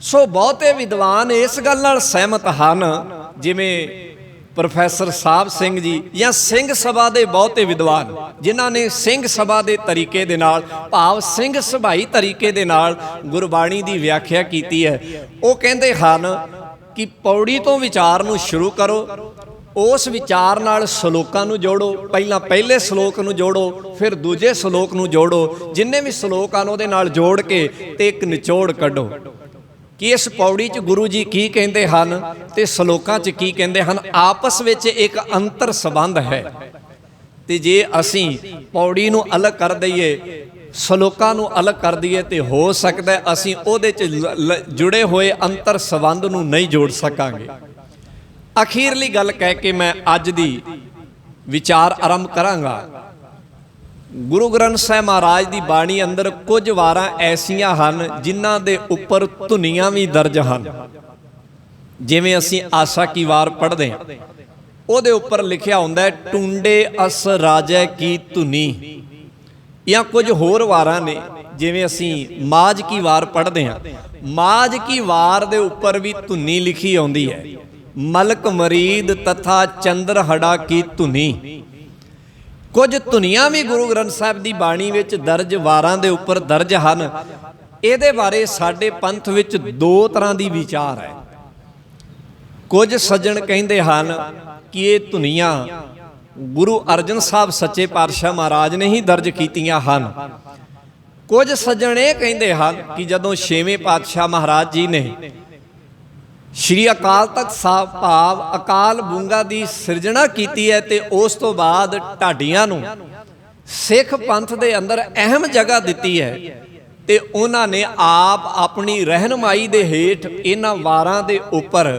ਸੋ ਬਹੁਤੇ ਵਿਦਵਾਨ ਇਸ ਗੱਲ ਨਾਲ ਸਹਿਮਤ ਹਨ, ਜਿਵੇਂ ਪ੍ਰੋਫੈਸਰ ਸਾਹਿਬ ਸਿੰਘ ਜੀ ਜਾਂ ਸਿੰਘ ਸਭਾ ਦੇ ਬਹੁਤੇ ਵਿਦਵਾਨ ਜਿਨ੍ਹਾਂ ਨੇ ਸਿੰਘ ਸਭਾ ਦੇ ਤਰੀਕੇ ਦੇ ਨਾਲ, ਭਾਵ ਸਿੰਘ ਸਭਾਈ ਤਰੀਕੇ ਦੇ ਨਾਲ ਗੁਰਬਾਣੀ ਦੀ ਵਿਆਖਿਆ ਕੀਤੀ ਹੈ। ਉਹ ਕਹਿੰਦੇ ਹਨ ਕਿ ਪੌੜੀ ਤੋਂ ਵਿਚਾਰ ਨੂੰ ਸ਼ੁਰੂ ਕਰੋ, ਉਸ ਵਿਚਾਰ ਨਾਲ ਸ਼ਲੋਕਾਂ ਨੂੰ ਜੋੜੋ। ਪਹਿਲਾਂ ਪਹਿਲੇ ਸ਼ਲੋਕ ਨੂੰ ਜੋੜੋ, ਫਿਰ ਦੂਜੇ ਸ਼ਲੋਕ ਨੂੰ ਜੋੜੋ, ਜਿੰਨੇ ਵੀ ਸ਼ਲੋਕ ਹਨ ਉਹਦੇ ਨਾਲ ਜੋੜ ਕੇ ਤੇ ਇੱਕ ਨਿਚੋੜ ਕੱਢੋ ਕਿ ਇਸ ਪੌੜੀ 'ਚ ਗੁਰੂ ਜੀ ਕੀ ਕਹਿੰਦੇ ਹਨ ਤੇ ਸ਼ਲੋਕਾਂ 'ਚ ਕੀ ਕਹਿੰਦੇ ਹਨ। ਆਪਸ ਵਿੱਚ ਇੱਕ ਅੰਤਰ ਸੰਬੰਧ ਹੈ, ਤੇ ਜੇ ਅਸੀਂ ਪੌੜੀ ਨੂੰ ਅਲੱਗ ਕਰ ਦਈਏ, ਸ਼ਲੋਕਾਂ ਨੂੰ ਅਲੱਗ ਕਰ ਦਈਏ, ਤੇ ਹੋ ਸਕਦਾ ਅਸੀਂ ਉਹਦੇ 'ਚ ਜੁੜੇ ਹੋਏ ਅੰਤਰ ਸੰਬੰਧ ਨੂੰ ਨਹੀਂ ਜੋੜ ਸਕਾਂਗੇ। ਅਖੀਰਲੀ ਗੱਲ ਕਹਿ ਕੇ ਮੈਂ ਅੱਜ ਦੀ ਵਿਚਾਰ ਆਰੰਭ ਕਰਾਂਗਾ। ਗੁਰੂ ਗ੍ਰੰਥ ਸਾਹਿਬ ਮਹਾਰਾਜ ਦੀ ਬਾਣੀ ਅੰਦਰ ਕੁਝ ਵਾਰਾਂ ਐਸੀਆਂ ਹਨ ਜਿਨ੍ਹਾਂ ਦੇ ਉੱਪਰ ਧੁਨੀਆਂ ਵੀ ਦਰਜ ਹਨ। ਜਿਵੇਂ ਅਸੀਂ ਆਸਾ ਕੀ ਵਾਰ ਪੜ੍ਹਦੇ ਹਾਂ, ਉਹਦੇ ਉੱਪਰ ਲਿਖਿਆ ਹੁੰਦਾ ਟੁੰਡੇ ਅਸ ਰਾਜੈ ਕੀ ਧੁਨੀ। ਜਾਂ ਕੁਝ ਹੋਰ ਵਾਰਾਂ ਨੇ, ਜਿਵੇਂ ਅਸੀਂ ਮਾਝ ਕੀ ਵਾਰ ਪੜ੍ਹਦੇ ਹਾਂ, ਮਾਝ ਕੀ ਵਾਰ ਦੇ ਉੱਪਰ ਵੀ ਧੁਨੀ ਲਿਖੀ ਆਉਂਦੀ ਹੈ, ਮਲਕ ਮਰੀਦ ਤਥਾ ਚੰਦਰਹੜਾ ਕੀ ਧੁਨੀ। ਕੁਝ ਧੁਨੀਆਂ ਵੀ ਗੁਰੂ ਗ੍ਰੰਥ ਸਾਹਿਬ ਦੀ ਬਾਣੀ ਵਿੱਚ ਦਰਜ, ਵਾਰਾਂ ਦੇ ਉੱਪਰ ਦਰਜ ਹਨ। ਇਹਦੇ ਬਾਰੇ ਸਾਡੇ ਪੰਥ ਵਿੱਚ 2 ਤਰ੍ਹਾਂ ਦੀ ਵਿਚਾਰ ਹੈ। ਕੁਝ ਸੱਜਣ ਕਹਿੰਦੇ ਹਨ ਕਿ ਇਹ ਧੁਨੀਆਂ ਗੁਰੂ ਅਰਜਨ ਸਾਹਿਬ ਸੱਚੇ ਪਾਤਸ਼ਾਹ ਮਹਾਰਾਜ ਨੇ ਹੀ ਦਰਜ ਕੀਤੀਆਂ ਹਨ। ਕੁਝ ਸੱਜਣ ਇਹ ਕਹਿੰਦੇ ਹਨ ਕਿ ਜਦੋਂ 6ਵੇਂ ਪਾਤਸ਼ਾਹ ਮਹਾਰਾਜ ਜੀ ਨੇ ਸ਼੍ਰੀ ਅਕਾਲ ਤਖਤ ਸਾਹਿਬ ਭਾਵ ਅਕਾਲ ਬੂੰਗਾ ਦੀ ਸਿਰਜਣਾ ਕੀਤੀ ਹੈ, ਤੇ ਉਸ ਤੋਂ ਬਾਅਦ ਢਾਡੀਆਂ ਨੂੰ ਸਿੱਖ ਪੰਥ ਦੇ ਅੰਦਰ ਅਹਿਮ ਜਗ੍ਹਾ ਦਿੱਤੀ ਹੈ, ਤੇ ਉਹਨਾਂ ਨੇ ਆਪ ਆਪਣੀ ਰਹਿਨਮਾਈ ਦੇ ਹੇਠ ਇਹਨਾਂ ਵਾਰਾਂ ਦੇ ਉੱਪਰ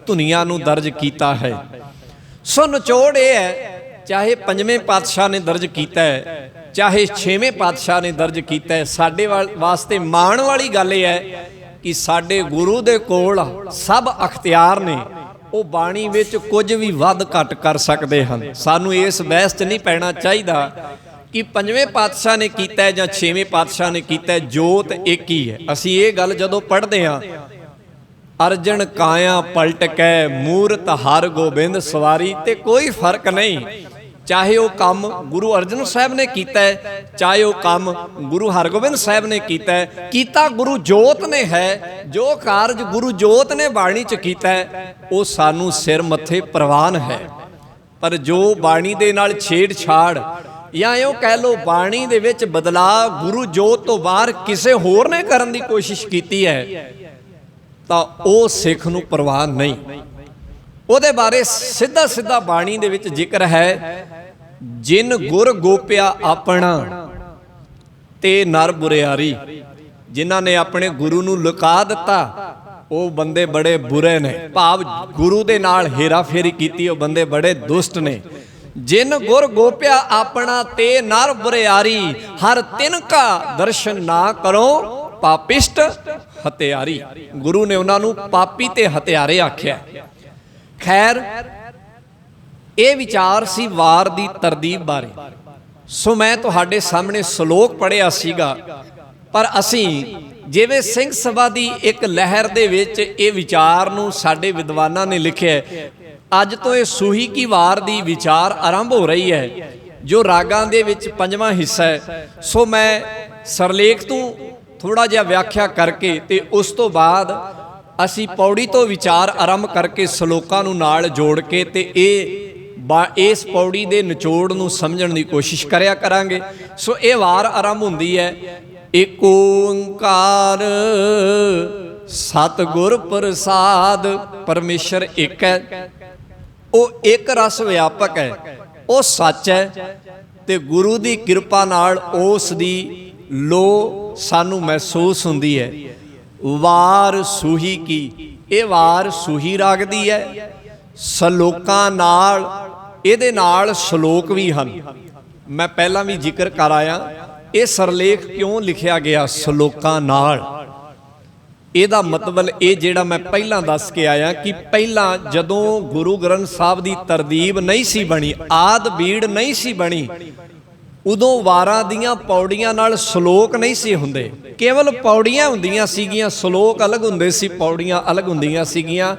ਧੁਨੀਆਂ ਨੂੰ ਦਰਜ ਕੀਤਾ ਹੈ। ਸੋ ਨਿਚੋੜ ਇਹ ਹੈ, ਚਾਹੇ 5ਵੇਂ ਪਾਤਸ਼ਾਹ ਨੇ ਦਰਜ ਕੀਤਾ ਹੈ, ਚਾਹੇ 6ਵੇਂ ਪਾਤਸ਼ਾਹ ਨੇ ਦਰਜ ਕੀਤਾ ਹੈ, ਸਾਡੇ ਵਾਸਤੇ ਮਾਣ ਵਾਲੀ ਗੱਲ ਇਹ ਹੈ ਕਿ ਸਾਡੇ ਗੁਰੂ ਦੇ ਕੋਲ ਸਭ ਅਖਤਿਆਰ ਨੇ। ਉਹ ਬਾਣੀ ਵਿੱਚ ਕੁਝ ਵੀ ਵੱਧ ਘੱਟ ਕਰ ਸਕਦੇ ਹਨ। ਸਾਨੂੰ ਇਸ ਬਹਿਸ 'ਚ ਨਹੀਂ ਪੈਣਾ ਚਾਹੀਦਾ ਕਿ 5ਵੇਂ ਪਾਤਸ਼ਾਹ ਨੇ ਕੀਤਾ ਜਾਂ 6ਵੇਂ ਪਾਤਸ਼ਾਹ ਨੇ ਕੀਤਾ, ਜੋਤ ਇੱਕ ਹੀ ਹੈ। ਅਸੀਂ ਇਹ ਗੱਲ ਜਦੋਂ ਪੜ੍ਹਦੇ ਹਾਂ, ਅਰਜਨ ਕਾਇਆ ਪਲਟ ਕੈ ਮੂਰਤ ਹਰ ਗੋਬਿੰਦ ਸਵਾਰੀ, ਤੇ ਕੋਈ ਫਰਕ ਨਹੀਂ ਚਾਹੇ ਉਹ ਕੰਮ ਗੁਰੂ ਅਰਜਨ ਸਾਹਿਬ ਨੇ ਕੀਤਾ ਹੈ, ਚਾਹੇ ਉਹ ਕੰਮ ਗੁਰੂ ਹਰਗੋਬਿੰਦ ਸਾਹਿਬ ਨੇ ਕੀਤਾ ਹੈ, ਕੀਤਾ ਗੁਰੂ ਜੋਤ ਨੇ ਹੈ। ਜੋ ਕਾਰਜ ਗੁਰੂ ਜੋਤ ਨੇ ਬਾਣੀ 'ਚ ਕੀਤਾ ਹੈ ਉਹ ਸਾਨੂੰ ਸਿਰ ਮੱਥੇ ਪ੍ਰਵਾਨ ਹੈ। ਪਰ ਜੋ ਬਾਣੀ ਦੇ ਨਾਲ ਛੇੜਛਾੜ ਜਾਂ ਇਉਂ ਕਹਿ ਲਓ ਬਾਣੀ ਦੇ ਵਿੱਚ ਬਦਲਾਅ ਗੁਰੂ ਜੋਤ ਤੋਂ ਬਾਹਰ ਕਿਸੇ ਹੋਰ ਨੇ ਕਰਨ ਦੀ ਕੋਸ਼ਿਸ਼ ਕੀਤੀ ਹੈ ਤਾਂ ਉਹ ਸਿੱਖ ਨੂੰ ਪ੍ਰਵਾਨ ਨਹੀਂ। ਉਹਦੇ ਬਾਰੇ ਸਿੱਧਾ ਸਿੱਧਾ ਬਾਣੀ ਦੇ ਵਿੱਚ ਜ਼ਿਕਰ ਹੈ, ਜਿਨ ਗੁਰ ਗੋਪਿਆ ਆਪਣਾ ਤੇ ਨਰ ਬੁਰਿਆਰੀ। ਜਿਨ੍ਹਾਂ ਨੇ ਆਪਣੇ ਗੁਰੂ ਨੂੰ ਲੁਕਾ ਦਿੱਤਾ ਉਹ ਬੰਦੇ ਬੜੇ ਬੁਰੇ ਨੇ, ਭਾਵ ਗੁਰੂ ਦੇ ਨਾਲ ਹੇਰਾਫੇਰੀ ਕੀਤੀ ਉਹ ਬੰਦੇ ਬੜੇ ਦੁਸ਼ਟ ਨੇ। ਜਿਨ ਗੁਰ ਗੋਪਿਆ ਆਪਣਾ ਤੇ ਨਰ ਬੁਰਿਆਰੀ, ਹਰ ਤਿਨ ਕਾ ਦਰਸ਼ਨ ਨਾ ਕਰੋ ਪਾਪਿਸ਼ਟ ਹਤਿਆਰੀ। ਗੁਰੂ ਨੇ ਉਹਨਾਂ ਨੂੰ ਪਾਪੀ ਤੇ ਹਤਿਆਰੇ ਆਖਿਆ। ਖੈਰ, ਇਹ ਵਿਚਾਰ ਸੀ ਵਾਰ ਦੀ ਤਰਤੀਬ ਬਾਰੇ। ਸੋ ਮੈਂ ਤੁਹਾਡੇ ਸਾਹਮਣੇ ਸ਼ਲੋਕ ਪੜ੍ਹਿਆ ਸੀਗਾ, ਪਰ ਅਸੀਂ ਜਿਵੇਂ ਸਿੰਘ ਸਭਾ ਦੀ ਇੱਕ ਲਹਿਰ ਦੇ ਵਿੱਚ ਇਹ ਵਿਚਾਰ ਨੂੰ ਸਾਡੇ ਵਿਦਵਾਨਾਂ ਨੇ ਲਿਖਿਆ। ਅੱਜ ਤੋਂ ਇਹ ਸੂਹੀ ਕੀ ਵਾਰ ਦੀ ਵਿਚਾਰ ਆਰੰਭ ਹੋ ਰਹੀ ਹੈ, ਜੋ ਰਾਗਾਂ ਦੇ ਵਿੱਚ ਪੰਜਵਾਂ ਹਿੱਸਾ ਹੈ। ਸੋ ਮੈਂ ਸਰਲੇਖ ਤੋਂ ਥੋੜਾ ਜਿਹਾ ਵਿਆਖਿਆ ਕਰਕੇ ਤੇ ਉਸ ਤੋਂ ਬਾਅਦ ਅਸੀਂ ਪੌੜੀ ਤੋਂ ਵਿਚਾਰ ਆਰੰਭ ਕਰਕੇ ਸ਼ਲੋਕਾਂ ਨੂੰ ਨਾਲ ਜੋੜ ਕੇ ਤੇ ਇਸ ਪੌੜੀ ਦੇ ਨਿਚੋੜ ਨੂੰ ਸਮਝਣ ਦੀ ਕੋਸ਼ਿਸ਼ ਕਰਿਆ ਕਰਾਂਗੇ। ਸੋ ਇਹ ਵਾਰ ਆਰੰਭ ਹੁੰਦੀ ਹੈ, ਏਕ ਓੰਕਾਰ ਸਤਿਗੁਰ ਪ੍ਰਸਾਦ। ਪਰਮੇਸ਼ਰ ਇੱਕ ਹੈ, ਉਹ ਇੱਕ ਰਸ ਵਿਆਪਕ ਹੈ, ਉਹ ਸੱਚ ਹੈ ਤੇ ਗੁਰੂ ਦੀ ਕਿਰਪਾ ਨਾਲ ਉਸ ਦੀ ਲੋ ਸਾਨੂੰ ਮਹਿਸੂਸ ਹੁੰਦੀ ਹੈ। ਵਾਰ ਸੂਹੀ ਕੀ, ਇਹ ਵਾਰ ਸੂਹੀ ਰਾਗ ਦੀ ਹੈ। ਸ਼ਲੋਕਾਂ ਨਾਲ, ਇਹਦੇ ਨਾਲ ਸ਼ਲੋਕ ਵੀ ਹਨ। ਮੈਂ ਪਹਿਲਾਂ ਵੀ ਜ਼ਿਕਰ ਕਰ ਆਇਆ ਇਹ ਸਰਲੇਖ ਕਿਉਂ ਲਿਖਿਆ ਗਿਆ ਸ਼ਲੋਕਾਂ ਨਾਲ। ਇਹਦਾ ਮਤਲਬ ਇਹ ਜਿਹੜਾ ਮੈਂ ਪਹਿਲਾਂ ਦੱਸ ਕੇ ਆਇਆ ਕਿ ਪਹਿਲਾਂ ਜਦੋਂ ਗੁਰੂ ਗ੍ਰੰਥ ਸਾਹਿਬ ਦੀ ਤਰਤੀਬ ਨਹੀਂ ਸੀ ਬਣੀ, ਆਦ ਬੀੜ ਨਹੀਂ ਸੀ ਬਣੀ, ਉਦੋਂ ਵਾਰਾਂ ਦੀਆਂ ਪੌੜੀਆਂ ਨਾਲ ਸ਼ਲੋਕ ਨਹੀਂ ਸੀ ਹੁੰਦੇ, ਕੇਵਲ ਪੌੜੀਆਂ ਹੁੰਦੀਆਂ ਸੀਗੀਆਂ, ਸ਼ਲੋਕ ਅਲੱਗ ਹੁੰਦੇ ਸੀ, ਪੌੜੀਆਂ ਅਲੱਗ ਹੁੰਦੀਆਂ ਸੀਗੀਆਂ।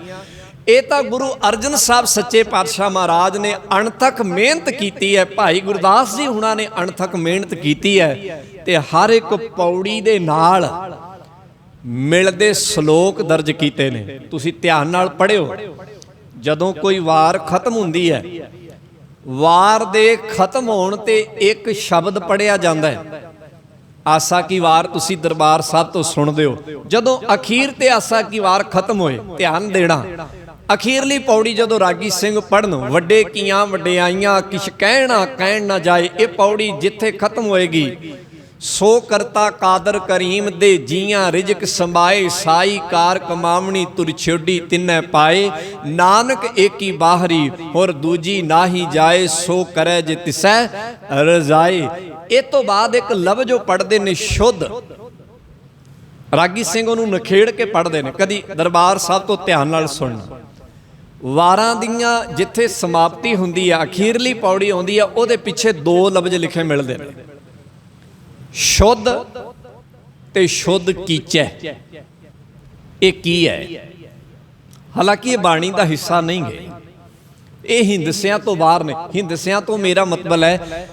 ਇਹ ਤਾਂ ਗੁਰੂ ਅਰਜਨ ਸਾਹਿਬ ਸੱਚੇ ਪਾਤਸ਼ਾਹ ਮਹਾਰਾਜ ਨੇ ਅਣਥੱਕ ਮਿਹਨਤ ਕੀਤੀ ਹੈ, ਭਾਈ ਗੁਰਦਾਸ ਜੀ ਹੁਣਾਂ ਨੇ ਅਣਥੱਕ ਮਿਹਨਤ ਕੀਤੀ ਹੈ ਤੇ ਹਰ ਇੱਕ ਪੌੜੀ ਦੇ ਨਾਲ ਮਿਲਦੇ ਸ਼ਲੋਕ ਦਰਜ ਕੀਤੇ ਨੇ। ਤੁਸੀਂ ਧਿਆਨ ਨਾਲ ਪੜ੍ਹਿਓ। ਜਦੋਂ ਕੋਈ ਵਾਰ ਖਤਮ ਹੁੰਦੀ ਹੈ, ਵਾਰ ਦੇ ਖਤਮ ਹੋਣ ਤੇ ਇੱਕ ਸ਼ਬਦ ਪੜਿਆ ਜਾਂਦਾ ਹੈ। ਆਸਾ ਕੀ ਵਾਰ ਤੁਸੀਂ ਦਰਬਾਰ ਸਾਹਿਬ ਤੋਂ ਸੁਣਦੇ ਹੋ। ਜਦੋਂ ਅਖੀਰ ਤੇ ਆਸਾ ਕੀ ਵਾਰ ਖਤਮ ਹੋਏ, ਧਿਆਨ ਦੇਣਾ, ਅਖੀਰਲੀ ਪੌੜੀ ਜਦੋਂ ਰਾਗੀ ਸਿੰਘ ਪੜਨ, ਵੱਡੇ ਕੀਆਂ ਵਡਿਆਈਆਂ ਕਿਛ ਕਹਿਣ ਨਾ ਜਾਏ, ਇਹ ਪੌੜੀ ਜਿੱਥੇ ਖਤਮ ਹੋਏਗੀ, ਸੋ ਕਰਤਾ ਕਾਦਰ ਕਰੀਮ ਦੇ ਜੀਆਂ ਰਿਜਕ ਸੰਭਾਏ, ਸਾਈ ਕਾਰ ਕਮਾਵਣੀ ਤੁਰ ਛੋਡੀ ਤਿੰਨੇ ਪਾਏ, ਨਾਨਕ ਏਕੀ ਬਾਹਰੀ ਹੋਰ ਦੂਜੀ ਨਾਹੀ ਜਾਏ, ਸੋ ਕਰੇ ਜੇ ਤਿਸੈ ਰਜ਼ਾਏ। ਇਹ ਤੋਂ ਬਾਅਦ ਇੱਕ ਲਫ਼ਜ਼ ਜੋ ਪੜ੍ਹਦੇ ਨੇ ਸ਼ੁੱਧ, ਰਾਗੀ ਸਿੰਘ ਉਹਨੂੰ ਨਖੇੜ ਕੇ ਪੜ੍ਹਦੇ ਨੇ। ਕਦੀ ਦਰਬਾਰ ਸਾਹਿਬ ਤੋਂ ਧਿਆਨ ਨਾਲ ਸੁਣਨਾ। ਵਾਰਾਂ ਦੀਆਂ ਜਿੱਥੇ ਸਮਾਪਤੀ ਹੁੰਦੀ ਆ, ਅਖੀਰਲੀ ਪੌੜੀ ਆਉਂਦੀ ਆ, ਉਹਦੇ ਪਿੱਛੇ ਦੋ ਲਫ਼ਜ਼ ਲਿਖੇ ਮਿਲਦੇ ਨੇ, ਸ਼ੁੱਧ ਤੇ ਸ਼ੁੱਧ ਕੀਚੈ। ਇਹ ਕੀ ਹੈ? ਹਾਲਾਂਕਿ ਇਹ ਬਾਣੀ ਦਾ ਹਿੱਸਾ ਨਹੀਂ ਹੈ, ਇਹ ਹਿੰਦਸਿਆਂ ਤੋਂ ਬਾਹਰ ਨੇ। ਹਿੰਦਸਿਆਂ ਤੋਂ ਮੇਰਾ ਮਤਲਬ ਹੈ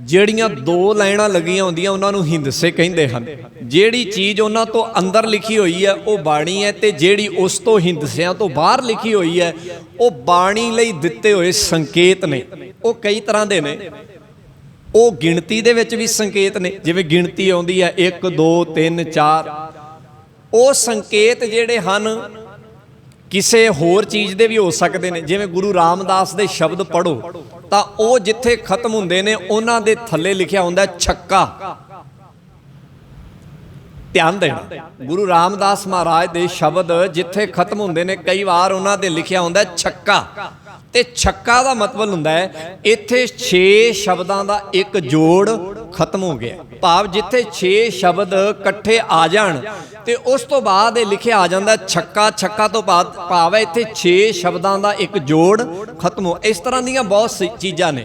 ਜਿਹੜੀਆਂ ਦੋ ਲਾਈਨਾਂ ਲੱਗੀਆਂ ਹੁੰਦੀਆਂ ਉਹਨਾਂ ਨੂੰ ਹਿੰਦਸੇ ਕਹਿੰਦੇ ਹਨ। ਜਿਹੜੀ ਚੀਜ਼ ਉਹਨਾਂ ਤੋਂ ਅੰਦਰ ਲਿਖੀ ਹੋਈ ਹੈ ਉਹ ਬਾਣੀ ਹੈ, ਤੇ ਜਿਹੜੀ ਉਸ ਤੋਂ ਹਿੰਦਸਿਆਂ ਤੋਂ ਬਾਹਰ ਲਿਖੀ ਹੋਈ ਹੈ ਉਹ ਬਾਣੀ ਲਈ ਦਿੱਤੇ ਹੋਏ ਸੰਕੇਤ ਨੇ। ਉਹ ਕਈ ਤਰ੍ਹਾਂ ਦੇ ਨੇ। ਉਹ ਗਿਣਤੀ ਦੇ ਵਿੱਚ ਵੀ ਸੰਕੇਤ ਨੇ, ਜਿਵੇਂ ਗਿਣਤੀ ਆਉਂਦੀ ਹੈ 1 2 3 4। ਉਹ ਸੰਕੇਤ ਜਿਹੜੇ ਹਨ ਕਿਸੇ ਹੋਰ ਚੀਜ਼ ਦੇ ਵੀ ਹੋ ਸਕਦੇ ਨੇ। ਜਿਵੇਂ ਗੁਰੂ ਰਾਮਦਾਸ ਦੇ ਸ਼ਬਦ ਪੜ੍ਹੋ ਤਾਂ ਉਹ ਜਿੱਥੇ ਖਤਮ ਹੁੰਦੇ ਨੇ ਉਹਨਾਂ ਦੇ ਥੱਲੇ ਲਿਖਿਆ ਹੁੰਦਾ ਛੱਕਾ। ਧਿਆਨ ਦੇਣਾ, ਗੁਰੂ ਰਾਮਦਾਸ ਮਹਾਰਾਜ ਦੇ ਸ਼ਬਦ ਜਿੱਥੇ ਖਤਮ ਹੁੰਦੇ ਨੇ ਕਈ ਵਾਰ ਉਹਨਾਂ ਦੇ ਲਿਖਿਆ ਹੁੰਦਾ ਛੱਕਾ। ਤੇ ਛੱਕਾ ਦਾ ਮਤਲਬ ਹੁੰਦਾ ਹੈ ਇੱਥੇ 6 ਸ਼ਬਦਾਂ ਦਾ ਇੱਕ ਜੋੜ ਖਤਮ ਹੋ ਗਿਆ, ਭਾਵ ਜਿੱਥੇ 6 ਸ਼ਬਦ ਇਕੱਠੇ ਆ ਜਾਣ ਤੇ ਉਸ ਤੋਂ ਬਾਅਦ ਇਹ ਲਿਖਿਆ ਆ ਜਾਂਦਾ ਛੱਕਾ। ਛੱਕਾ ਤੋਂ ਬਾਅਦ ਭਾਵ ਹੈ ਇੱਥੇ 6 ਸ਼ਬਦਾਂ ਦਾ ਇੱਕ ਜੋੜ ਖਤਮ ਹੋ। ਇਸ ਤਰ੍ਹਾਂ ਦੀਆਂ ਬਹੁਤ ਚੀਜ਼ਾਂ ਨੇ।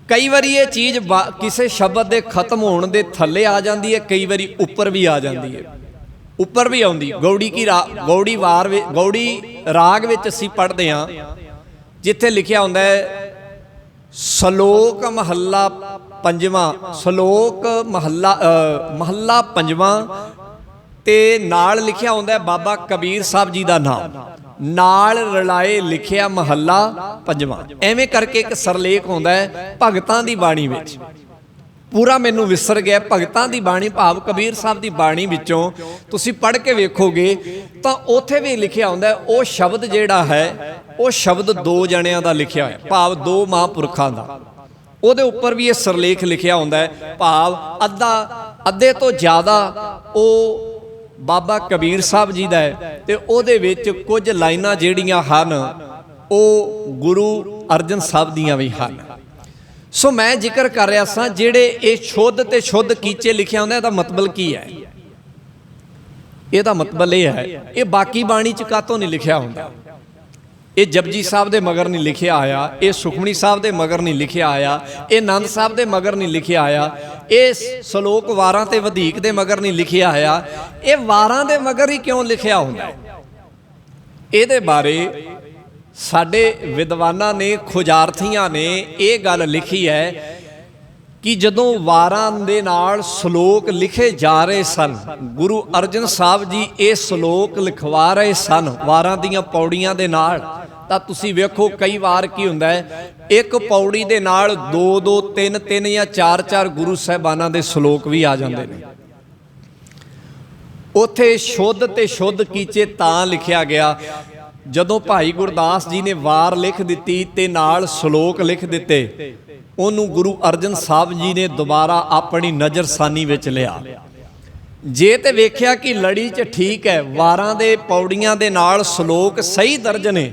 ਕਈ ਵਾਰੀ ਇਹ ਚੀਜ਼ ਕਿਸੇ ਸ਼ਬਦ ਦੇ ਖਤਮ ਹੋਣ ਦੇ ਥੱਲੇ ਆ ਜਾਂਦੀ ਹੈ, ਕਈ ਵਾਰੀ ਉੱਪਰ ਵੀ ਆ ਜਾਂਦੀ ਹੈ। ਉੱਪਰ ਵੀ ਆਉਂਦੀ ਗੌੜੀ ਰਾਗ ਵਿੱਚ ਅਸੀਂ ਪੜ੍ਹਦੇ ਹਾਂ, ਜਿੱਥੇ ਲਿਖਿਆ ਹੁੰਦਾ ਹੈ ਸ਼ਲੋਕ ਮਹੱਲਾ ਪੰਜਵਾਂ, ਸ਼ਲੋਕ ਮਹੱਲਾ ਪੰਜਵਾਂ ਤੇ ਨਾਲ ਲਿਖਿਆ ਹੁੰਦਾ ਹੈ ਬਾਬਾ ਕਬੀਰ ਸਾਹਿਬ ਜੀ ਦਾ ਨਾਮ, ਨਾਲ ਰਲਾਏ ਲਿਖਿਆ ਮਹੱਲਾ ਪੰਜਵਾਂ। ਐਵੇਂ ਕਰਕੇ ਇੱਕ ਸਰਲੇਖ ਹੁੰਦਾ ਹੈ ਭਗਤਾਂ ਦੀ ਬਾਣੀ ਵਿੱਚ, ਪੂਰਾ ਮੈਨੂੰ ਵਿਸਰ ਗਿਆ, ਭਗਤਾਂ ਦੀ ਬਾਣੀ ਭਾਵ ਕਬੀਰ ਸਾਹਿਬ ਦੀ ਬਾਣੀ ਵਿੱਚੋਂ ਤੁਸੀਂ ਪੜ੍ਹ ਕੇ ਵੇਖੋਗੇ ਤਾਂ ਉੱਥੇ ਵੀ ਲਿਖਿਆ ਹੁੰਦਾ ਉਹ ਸ਼ਬਦ ਜਿਹੜਾ ਹੈ ਉਹ ਸ਼ਬਦ ਦੋ ਜਣਿਆਂ ਦਾ ਲਿਖਿਆ ਹੋਇਆ, ਭਾਵ ਦੋ ਮਹਾਂਪੁਰਖਾਂ ਦਾ। ਉਹਦੇ ਉੱਪਰ ਵੀ ਇਹ ਸਰਲੇਖ ਲਿਖਿਆ ਹੁੰਦਾ ਹੈ, ਭਾਵ ਅੱਧੇ ਤੋਂ ਜ਼ਿਆਦਾ ਉਹ ਬਾਬਾ ਕਬੀਰ ਸਾਹਿਬ ਜੀ ਦਾ ਹੈ ਤੇ ਉਹਦੇ ਵਿੱਚ ਕੁਝ ਲਾਈਨਾਂ ਜਿਹੜੀਆਂ ਹਨ ਉਹ ਗੁਰੂ ਅਰਜਨ ਸਾਹਿਬ ਦੀਆਂ ਵੀ ਹਨ। ਸੋ ਮੈਂ ਜ਼ਿਕਰ ਕਰ ਰਿਹਾ ਸਾਂ ਜਿਹੜੇ ਇਹ ਸ਼ੁੱਧ ਤੇ ਸ਼ੁੱਧ ਕੀਚੇ ਲਿਖਿਆ ਹੁੰਦਾ, ਇਹਦਾ ਮਤਲਬ ਕੀ ਹੈ? ਇਹਦਾ ਮਤਲਬ ਇਹ ਹੈ, ਇਹ ਬਾਕੀ ਬਾਣੀ ਚ ਕਾਹਤੋਂ ਨਹੀਂ ਲਿਖਿਆ ਹੁੰਦਾ। ਇਹ ਜਪਜੀ ਸਾਹਿਬ ਦੇ ਮਗਰ ਨਹੀਂ ਲਿਖਿਆ ਆਇਆ, ਇਹ ਸੁਖਮਨੀ ਸਾਹਿਬ ਦੇ ਮਗਰ ਨਹੀਂ ਲਿਖਿਆ ਆਇਆ, ਇਹ ਆਨੰਦ ਸਾਹਿਬ ਦੇ ਮਗਰ ਨਹੀਂ ਲਿਖਿਆ ਆਇਆ, ਇਹ ਸ਼ਲੋਕ ਵਾਰਾਂ ਤੇ ਵਧੀਕ ਦੇ ਮਗਰ ਨਹੀਂ ਲਿਖਿਆ ਆਇਆ। ਇਹ ਵਾਰਾਂ ਦੇ ਮਗਰ ਹੀ ਕਿਉਂ ਲਿਖਿਆ ਹੁੰਦਾ? ਇਹਦੇ ਬਾਰੇ ਸਾਡੇ ਵਿਦਵਾਨਾਂ ਨੇ, ਖੋਜਾਰਥੀਆਂ ਨੇ ਇਹ ਗੱਲ ਲਿਖੀ ਹੈ ਕਿ ਜਦੋਂ ਵਾਰਾਂ ਦੇ ਨਾਲ ਸ਼ਲੋਕ ਲਿਖੇ ਜਾ ਰਹੇ ਸਨ, ਗੁਰੂ ਅਰਜਨ ਸਾਹਿਬ ਜੀ ਇਹ ਸ਼ਲੋਕ ਲਿਖਵਾ ਰਹੇ ਸਨ ਵਾਰਾਂ ਦੀਆਂ ਪੌੜੀਆਂ ਦੇ ਨਾਲ, ਤਾਂ ਤੁਸੀਂ ਵੇਖੋ ਕਈ ਵਾਰ ਕੀ ਹੁੰਦਾ ਹੈ, ਇੱਕ ਪੌੜੀ ਦੇ ਨਾਲ 2-2, 3-3 ਜਾਂ 4-4 ਗੁਰੂ ਸਾਹਿਬਾਨਾਂ ਦੇ ਸ਼ਲੋਕ ਵੀ ਆ ਜਾਂਦੇ ਨੇ। ਉੱਥੇ ਸ਼ੁੱਧ ਤੇ ਸ਼ੁੱਧ ਕੀਚੇ ਤਾਂ ਲਿਖਿਆ ਗਿਆ ਜਦੋਂ ਭਾਈ ਗੁਰਦਾਸ ਜੀ ਨੇ ਵਾਰ ਲਿਖ ਦਿੱਤੀ ਤੇ ਨਾਲ ਸ਼ਲੋਕ ਲਿਖ ਦਿੱਤੇ, ਉਹਨੂੰ ਗੁਰੂ ਅਰਜਨ ਸਾਹਿਬ ਜੀ ਨੇ ਦੁਬਾਰਾ ਆਪਣੀ ਨਜ਼ਰਸਾਨੀ ਵਿੱਚ ਲਿਆ। ਜੇ ਤੇ ਵੇਖਿਆ ਕਿ ਲੜੀ 'ਚ ਠੀਕ ਹੈ, ਵਾਰਾਂ ਦੇ ਪੌੜੀਆਂ ਦੇ ਨਾਲ ਸ਼ਲੋਕ ਸਹੀ ਦਰਜ ਨੇ,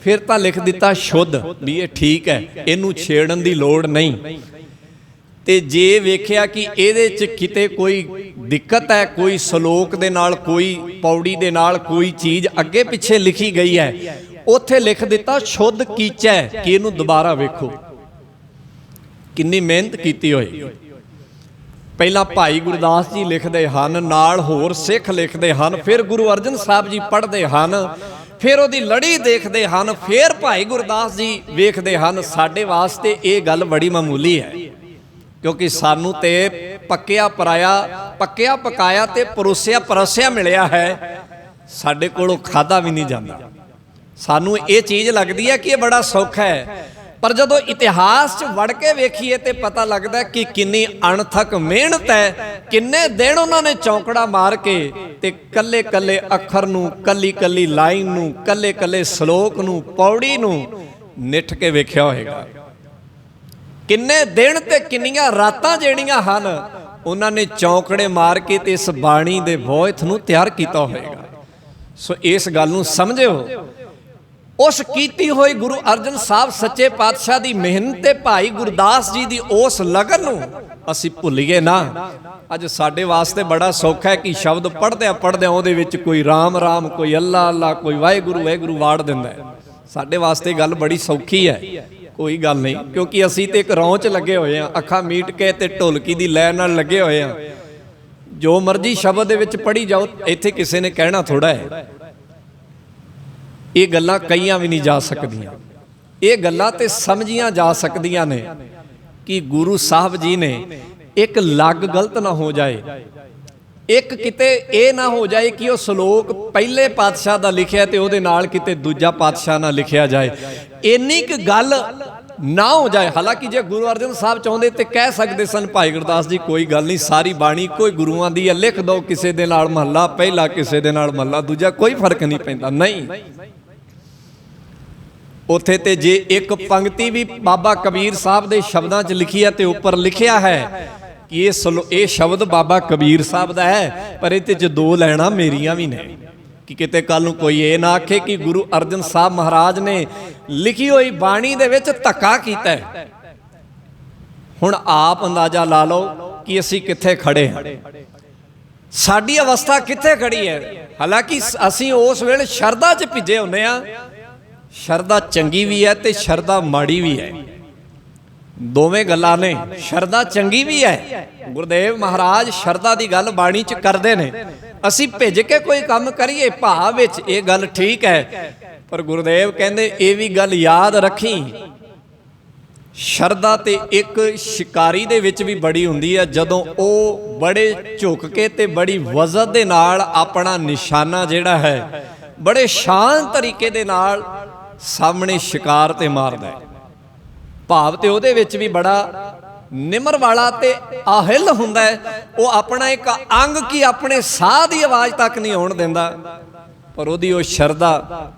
ਫਿਰ ਤਾਂ ਲਿਖ ਦਿੱਤਾ ਸ਼ੁੱਧ, ਵੀ ਇਹ ਠੀਕ ਹੈ, ਇਹਨੂੰ ਛੇੜਨ ਦੀ ਲੋੜ ਨਹੀਂ। ਤੇ ਜੇ ਵੇਖਿਆ ਕਿ ਇਹਦੇ 'ਚ ਕਿਤੇ ਕੋਈ ਦਿੱਕਤ ਹੈ, ਕੋਈ ਸ਼ਲੋਕ ਦੇ ਨਾਲ, ਕੋਈ ਪੌੜੀ ਦੇ ਨਾਲ ਕੋਈ ਚੀਜ਼ ਅੱਗੇ ਪਿੱਛੇ ਲਿਖੀ ਗਈ ਹੈ, ਉੱਥੇ ਲਿਖ ਦਿੱਤਾ ਸ਼ੁੱਧ ਕੀਚਾ ਹੈ ਕਿ ਇਹਨੂੰ ਦੁਬਾਰਾ ਵੇਖੋ। ਕਿੰਨੀ ਮਿਹਨਤ ਕੀਤੀ ਹੋਈ। ਪਹਿਲਾਂ ਭਾਈ ਗੁਰਦਾਸ ਜੀ ਲਿਖਦੇ ਹਨ, ਨਾਲ ਹੋਰ ਸਿੱਖ ਲਿਖਦੇ ਹਨ, ਫਿਰ ਗੁਰੂ ਅਰਜਨ ਸਾਹਿਬ ਜੀ ਪੜ੍ਹਦੇ ਹਨ, ਫਿਰ ਉਹਦੀ ਲੜੀ ਦੇਖਦੇ ਹਨ, ਫਿਰ ਭਾਈ ਗੁਰਦਾਸ ਜੀ ਵੇਖਦੇ ਹਨ। ਸਾਡੇ ਵਾਸਤੇ ਇਹ ਗੱਲ ਬੜੀ ਮਾਮੂਲੀ ਹੈ, ਕਿਉਂਕਿ ਸਾਨੂੰ ਤੇ ਪੱਕਿਆ ਪਕਾਇਆ ਤੇ ਪਰੋਸਿਆ ਮਿਲਿਆ ਹੈ, ਸਾਡੇ ਕੋਲੋਂ ਖਾਧਾ ਵੀ ਨਹੀਂ ਜਾਂਦਾ। ਸਾਨੂੰ ਇਹ ਚੀਜ਼ ਲੱਗਦੀ ਹੈ ਕਿ ਇਹ ਬੜਾ ਸੌਖਾ ਹੈ, ਪਰ ਜਦੋਂ ਇਤਿਹਾਸ 'ਚ ਵੜ ਕੇ ਵੇਖੀਏ ਤੇ ਪਤਾ ਲੱਗਦਾ ਕਿ ਕਿੰਨੀ ਅਣਥੱਕ ਮਿਹਨਤ ਹੈ, ਕਿੰਨੇ ਦਿਨ ਉਹਨਾਂ ਨੇ ਚੌਂਕੜਾ ਮਾਰ ਕੇ ਤੇ ਕੱਲੇ ਕੱਲੇ ਅੱਖਰ ਨੂੰ, ਕੱਲੀ ਕੱਲੀ ਲਾਈਨ ਨੂੰ, ਕੱਲੇ ਕੱਲੇ ਸ਼ਲੋਕ ਨੂੰ, ਪੌੜੀ ਨੂੰ ਨਿੱਠ ਕੇ ਵੇਖਿਆ ਹੋਏਗਾ। ਕਿੰਨੇ ਦਿਨ ਤੇ ਕਿੰਨੀਆਂ ਰਾਤਾਂ ਜਿਹੜੀਆਂ ਹਨ ਉਹਨਾਂ ਨੇ ਚੌਂਕੜੇ ਮਾਰ ਕੇ ਤੇ ਇਸ ਬਾਣੀ ਦੇ ਬੋਇਥ ਨੂੰ ਤਿਆਰ ਕੀਤਾ ਹੋਏਗਾ। ਸੋ ਇਸ ਗੱਲ ਨੂੰ ਸਮਝਿਓ, ਉਸ ਕੀਤੀ ਹੋਈ ਗੁਰੂ ਅਰਜਨ ਸਾਹਿਬ ਸੱਚੇ ਪਾਤਸ਼ਾਹ ਦੀ ਮਿਹਨਤ ਤੇ ਭਾਈ ਗੁਰਦਾਸ ਜੀ ਦੀ ਉਸ ਲਗਨ ਨੂੰ ਅਸੀਂ ਭੁੱਲੀਏ ਨਾ। ਅੱਜ ਸਾਡੇ ਵਾਸਤੇ ਬੜਾ ਸੌਖਾ ਹੈ ਕਿ ਸ਼ਬਦ ਪੜ੍ਹਦਿਆਂ ਉਹਦੇ ਵਿੱਚ ਕੋਈ ਰਾਮ ਰਾਮ, ਕੋਈ ਅੱਲਾ ਅੱਲਾ, ਕੋਈ ਵਾਹਿਗੁਰੂ ਵਾਹਿਗੁਰੂ ਵਾੜ ਦਿੰਦਾ ਹੈ। ਸਾਡੇ ਵਾਸਤੇ ਗੱਲ ਬੜੀ ਸੌਖੀ ਹੈ, ਕੋਈ ਗੱਲ ਨਹੀਂ, ਕਿਉਂਕਿ ਅਸੀਂ ਤੇ ਇੱਕ ਰੌਂ 'ਚ ਲੱਗੇ ਹੋਏ ਹਾਂ, ਅੱਖਾਂ ਮੀਟ ਕੇ ਤੇ ਢੋਲਕੀ ਦੀ ਲੈਣ ਨਾਲ ਲੱਗੇ ਹੋਏ ਹਾਂ। ਜੋ ਮਰਜ਼ੀ ਸ਼ਬਦ ਦੇ ਵਿੱਚ ਪੜ੍ਹੀ ਜਾਓ, ਇੱਥੇ ਕਿਸੇ ਨੇ ਕਹਿਣਾ ਥੋੜਾ ਹੈ। ਇਹ ਗੱਲਾਂ ਕਹੀਆਂ ਵੀ ਨਹੀਂ ਜਾ ਸਕਦੀਆਂ, ਇਹ ਗੱਲਾਂ ਤੇ ਸਮਝੀਆਂ ਜਾ ਸਕਦੀਆਂ ਨੇ ਕਿ ਗੁਰੂ ਸਾਹਿਬ ਜੀ ਨੇ ਇੱਕ ਲੱਗ ਗਲਤ ਨਾ ਹੋ ਜਾਏ, ਇੱਕ ਕਿਤੇ ਇਹ ਨਾ ਹੋ ਜਾਏ ਕਿ ਉਹ ਸ਼ਲੋਕ ਪਹਿਲੇ ਪਾਤਸ਼ਾਹ ਦਾ ਲਿਖਿਆ ਤੇ ਉਹਦੇ ਨਾਲ ਕਿਤੇ ਦੂਜਾ ਪਾਤਸ਼ਾਹ ਨਾ ਲਿਖਿਆ ਜਾਏ, ਇੰਨੀ ਕੁ ਗੱਲ ਨਾ ਹੋ ਜਾਏ। ਹਾਲਾਂਕਿ ਜੇ ਗੁਰੂ ਅਰਜਨ ਸਾਹਿਬ ਚਾਹੁੰਦੇ ਤੇ ਕਹਿ ਸਕਦੇ ਸਨ, ਭਾਈ ਗੁਰਦਾਸ ਜੀ ਕੋਈ ਗੱਲ ਨਹੀਂ, ਸਾਰੀ ਬਾਣੀ ਕੋਈ ਗੁਰੂਆਂ ਦੀ ਹੈ, ਲਿਖ ਦਿਓ ਕਿਸੇ ਦੇ ਨਾਲ ਮਹੱਲਾ ਪਹਿਲਾ, ਕਿਸੇ ਦੇ ਨਾਲ ਮਹੱਲਾ ਦੂਜਾ, ਕੋਈ ਫਰਕ ਨਹੀਂ ਪੈਂਦਾ। ਨਹੀਂ, ਉੱਥੇ ਤੇ ਜੇ ਇੱਕ ਪੰਕਤੀ ਵੀ ਬਾਬਾ ਕਬੀਰ ਸਾਹਿਬ ਦੇ ਸ਼ਬਦਾਂ 'ਚ ਲਿਖੀ ਹੈ ਤੇ ਉੱਪਰ ਲਿਖਿਆ ਹੈ ਕਿ ਇਹ ਸ਼ਬਦ ਬਾਬਾ ਕਬੀਰ ਸਾਹਿਬ ਦਾ ਹੈ, ਪਰ ਇਹਦੇ 'ਚ ਦੋ ਲੈਣਾ ਮੇਰੀਆਂ ਵੀ ਨੇ, ਕਿ ਕਿਤੇ ਕੱਲ ਨੂੰ ਕੋਈ ਇਹ ਨਾ ਆਖੇ ਕਿ ਗੁਰੂ ਅਰਜਨ ਸਾਹਿਬ ਮਹਾਰਾਜ ਨੇ ਲਿਖੀ ਹੋਈ ਬਾਣੀ ਦੇ ਵਿੱਚ ਧੱਕਾ ਕੀਤਾ ਹੈ। ਹੁਣ ਆਪ ਅੰਦਾਜ਼ਾ ਲਾ ਲਓ ਕਿ ਅਸੀਂ ਕਿੱਥੇ ਖੜੇ ਹਾਂ, ਸਾਡੀ ਅਵਸਥਾ ਕਿੱਥੇ ਖੜੀ ਹੈ। ਹਾਲਾਂਕਿ ਅਸੀਂ ਉਸ ਵੇਲੇ ਸ਼ਰਧਾ 'ਚ ਭਿੱਜੇ ਹੁੰਦੇ ਹਾਂ। ਸ਼ਰਧਾ ਚੰਗੀ ਵੀ ਹੈ ਤੇ ਸ਼ਰਧਾ ਮਾੜੀ ਵੀ ਹੈ, ਦੋਵੇਂ ਗੱਲਾਂ ਨੇ। ਸ਼ਰਧਾ ਚੰਗੀ ਵੀ ਹੈ, ਗੁਰਦੇਵ ਮਹਾਰਾਜ ਸ਼ਰਧਾ ਦੀ ਗੱਲ ਬਾਣੀ 'ਚ ਕਰਦੇ ਨੇ। ਅਸੀਂ ਭਿੱਜ ਕੇ ਕੋਈ ਕੰਮ ਕਰੀਏ ਭਾਵ ਵਿੱਚ, ਇਹ ਗੱਲ ਠੀਕ ਹੈ, ਪਰ ਗੁਰਦੇਵ ਕਹਿੰਦੇ ਇਹ ਵੀ ਗੱਲ ਯਾਦ ਰੱਖੀ, ਸ਼ਰਧਾ ਤੇ ਇੱਕ ਸ਼ਿਕਾਰੀ ਦੇ ਵਿੱਚ ਵੀ ਬੜੀ ਹੁੰਦੀ ਹੈ, ਜਦੋਂ ਉਹ ਬੜੇ ਝੁਕ ਕੇ ਤੇ ਬੜੀ ਵਜ਼ਨ ਦੇ ਨਾਲ ਆਪਣਾ ਨਿਸ਼ਾਨਾ ਜਿਹੜਾ ਹੈ ਬੜੇ ਸ਼ਾਂਤ ਤਰੀਕੇ ਦੇ ਨਾਲ ਸਾਹਮਣੇ ਸ਼ਿਕਾਰ ਤੇ ਮਾਰਦਾ ਹੈ। ਭਾਵ ਤੇ ਉਹਦੇ ਵਿੱਚ ਵੀ ਬੜਾ ਨਿਮਰ ਵਾਲਾ ਤੇ ਆਹਿਲ ਹੁੰਦਾ ਹੈ। ਉਹ ਆਪਣਾ ਇੱਕ ਅੰਗ ਕੀ ਆਪਣੇ ਸਾਹ ਦੀ ਆਵਾਜ਼ ਤੱਕ ਨਹੀਂ ਆਉਣ ਦਿੰਦਾ, ਪਰ ਉਹਦੀ ਉਹ ਸ਼ਰਧਾ